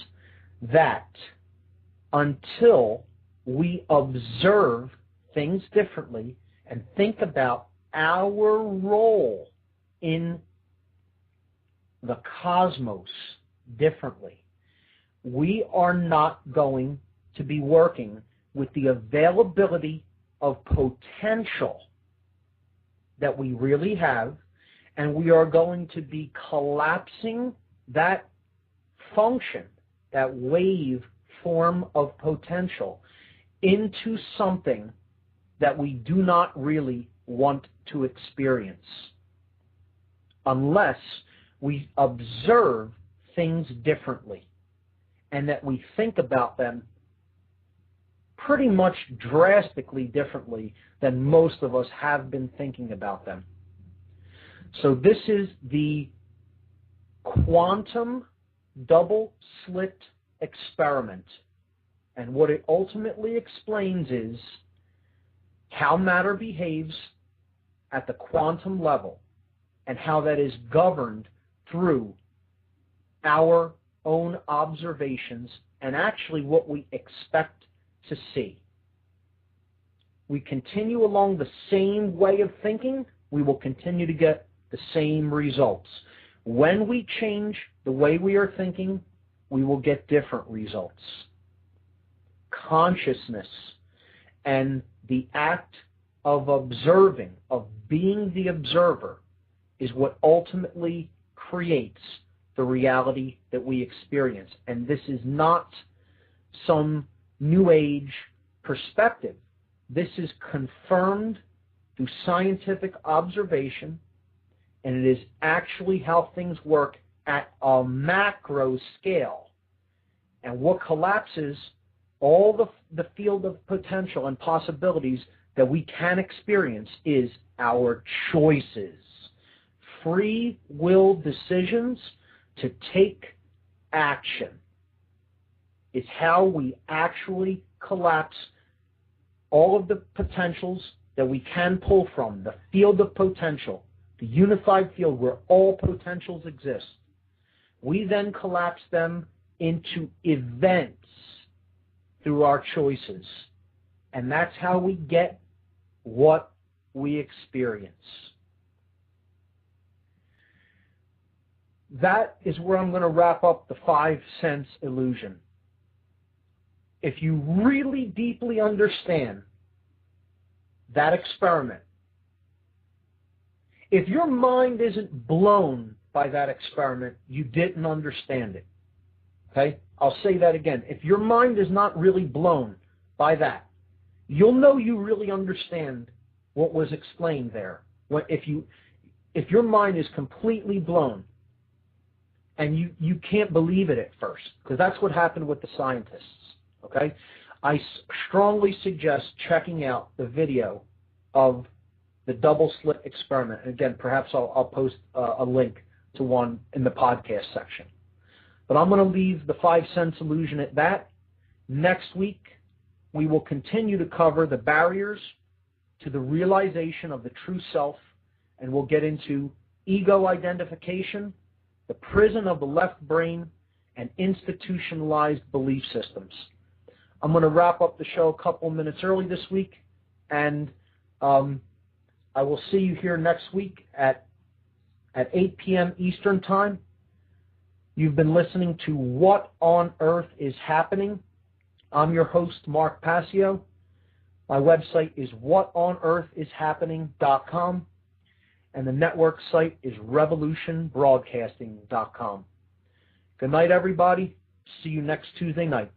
that until we observe things differently and think about our role in the cosmos differently, we are not going to be working with the availability of potential that we really have, and we are going to be collapsing that function, that wave form of potential, into something that we do not really want to experience unless we observe things differently and that we think about them pretty much drastically differently than most of us have been thinking about them. So this is the quantum double slit experiment. And what it ultimately explains is how matter behaves at the quantum level and how that is governed through our own observations and actually what we expect to see. We continue along the same way of thinking, we will continue to get the same results. When we change the way we are thinking, we will get different results. Consciousness and the act of observing, of being the observer, is what ultimately creates the reality that we experience. And this is not some New Age perspective. This is confirmed through scientific observation, and it is actually how things work at a macro scale. And what collapses all the field of potential and possibilities that we can experience is our choices. Free will decisions to take action is how we actually collapse all of the potentials that we can pull from, the field of potential, the unified field where all potentials exist. We then collapse them into events through our choices. And that's how we get what we experience. That is where I'm going to wrap up the 5 sense illusion. If you really deeply understand that experiment, if your mind isn't blown by that experiment, you didn't understand it. Okay? I'll say that again. If your mind is not really blown by that, you'll know you really understand what was explained there. If your mind is completely blown and you can't believe it at first, because that's what happened with the scientists. Okay? I strongly suggest checking out the video of the double slit experiment. And again, perhaps I'll post a link to one in the podcast section. But I'm going to leave the 5 sense illusion at that. Next week, we will continue to cover the barriers to the realization of the true self, and we'll get into ego identification, the prison of the left brain, and institutionalized belief systems. I'm going to wrap up the show a couple minutes early this week, and I will see you here next week at 8 p.m. Eastern Time. You've been listening to What on Earth is Happening. I'm your host, Mark Passio. My website is whatonearthishappening.com, and the network site is revolutionbroadcasting.com. Good night, everybody. See you next Tuesday night.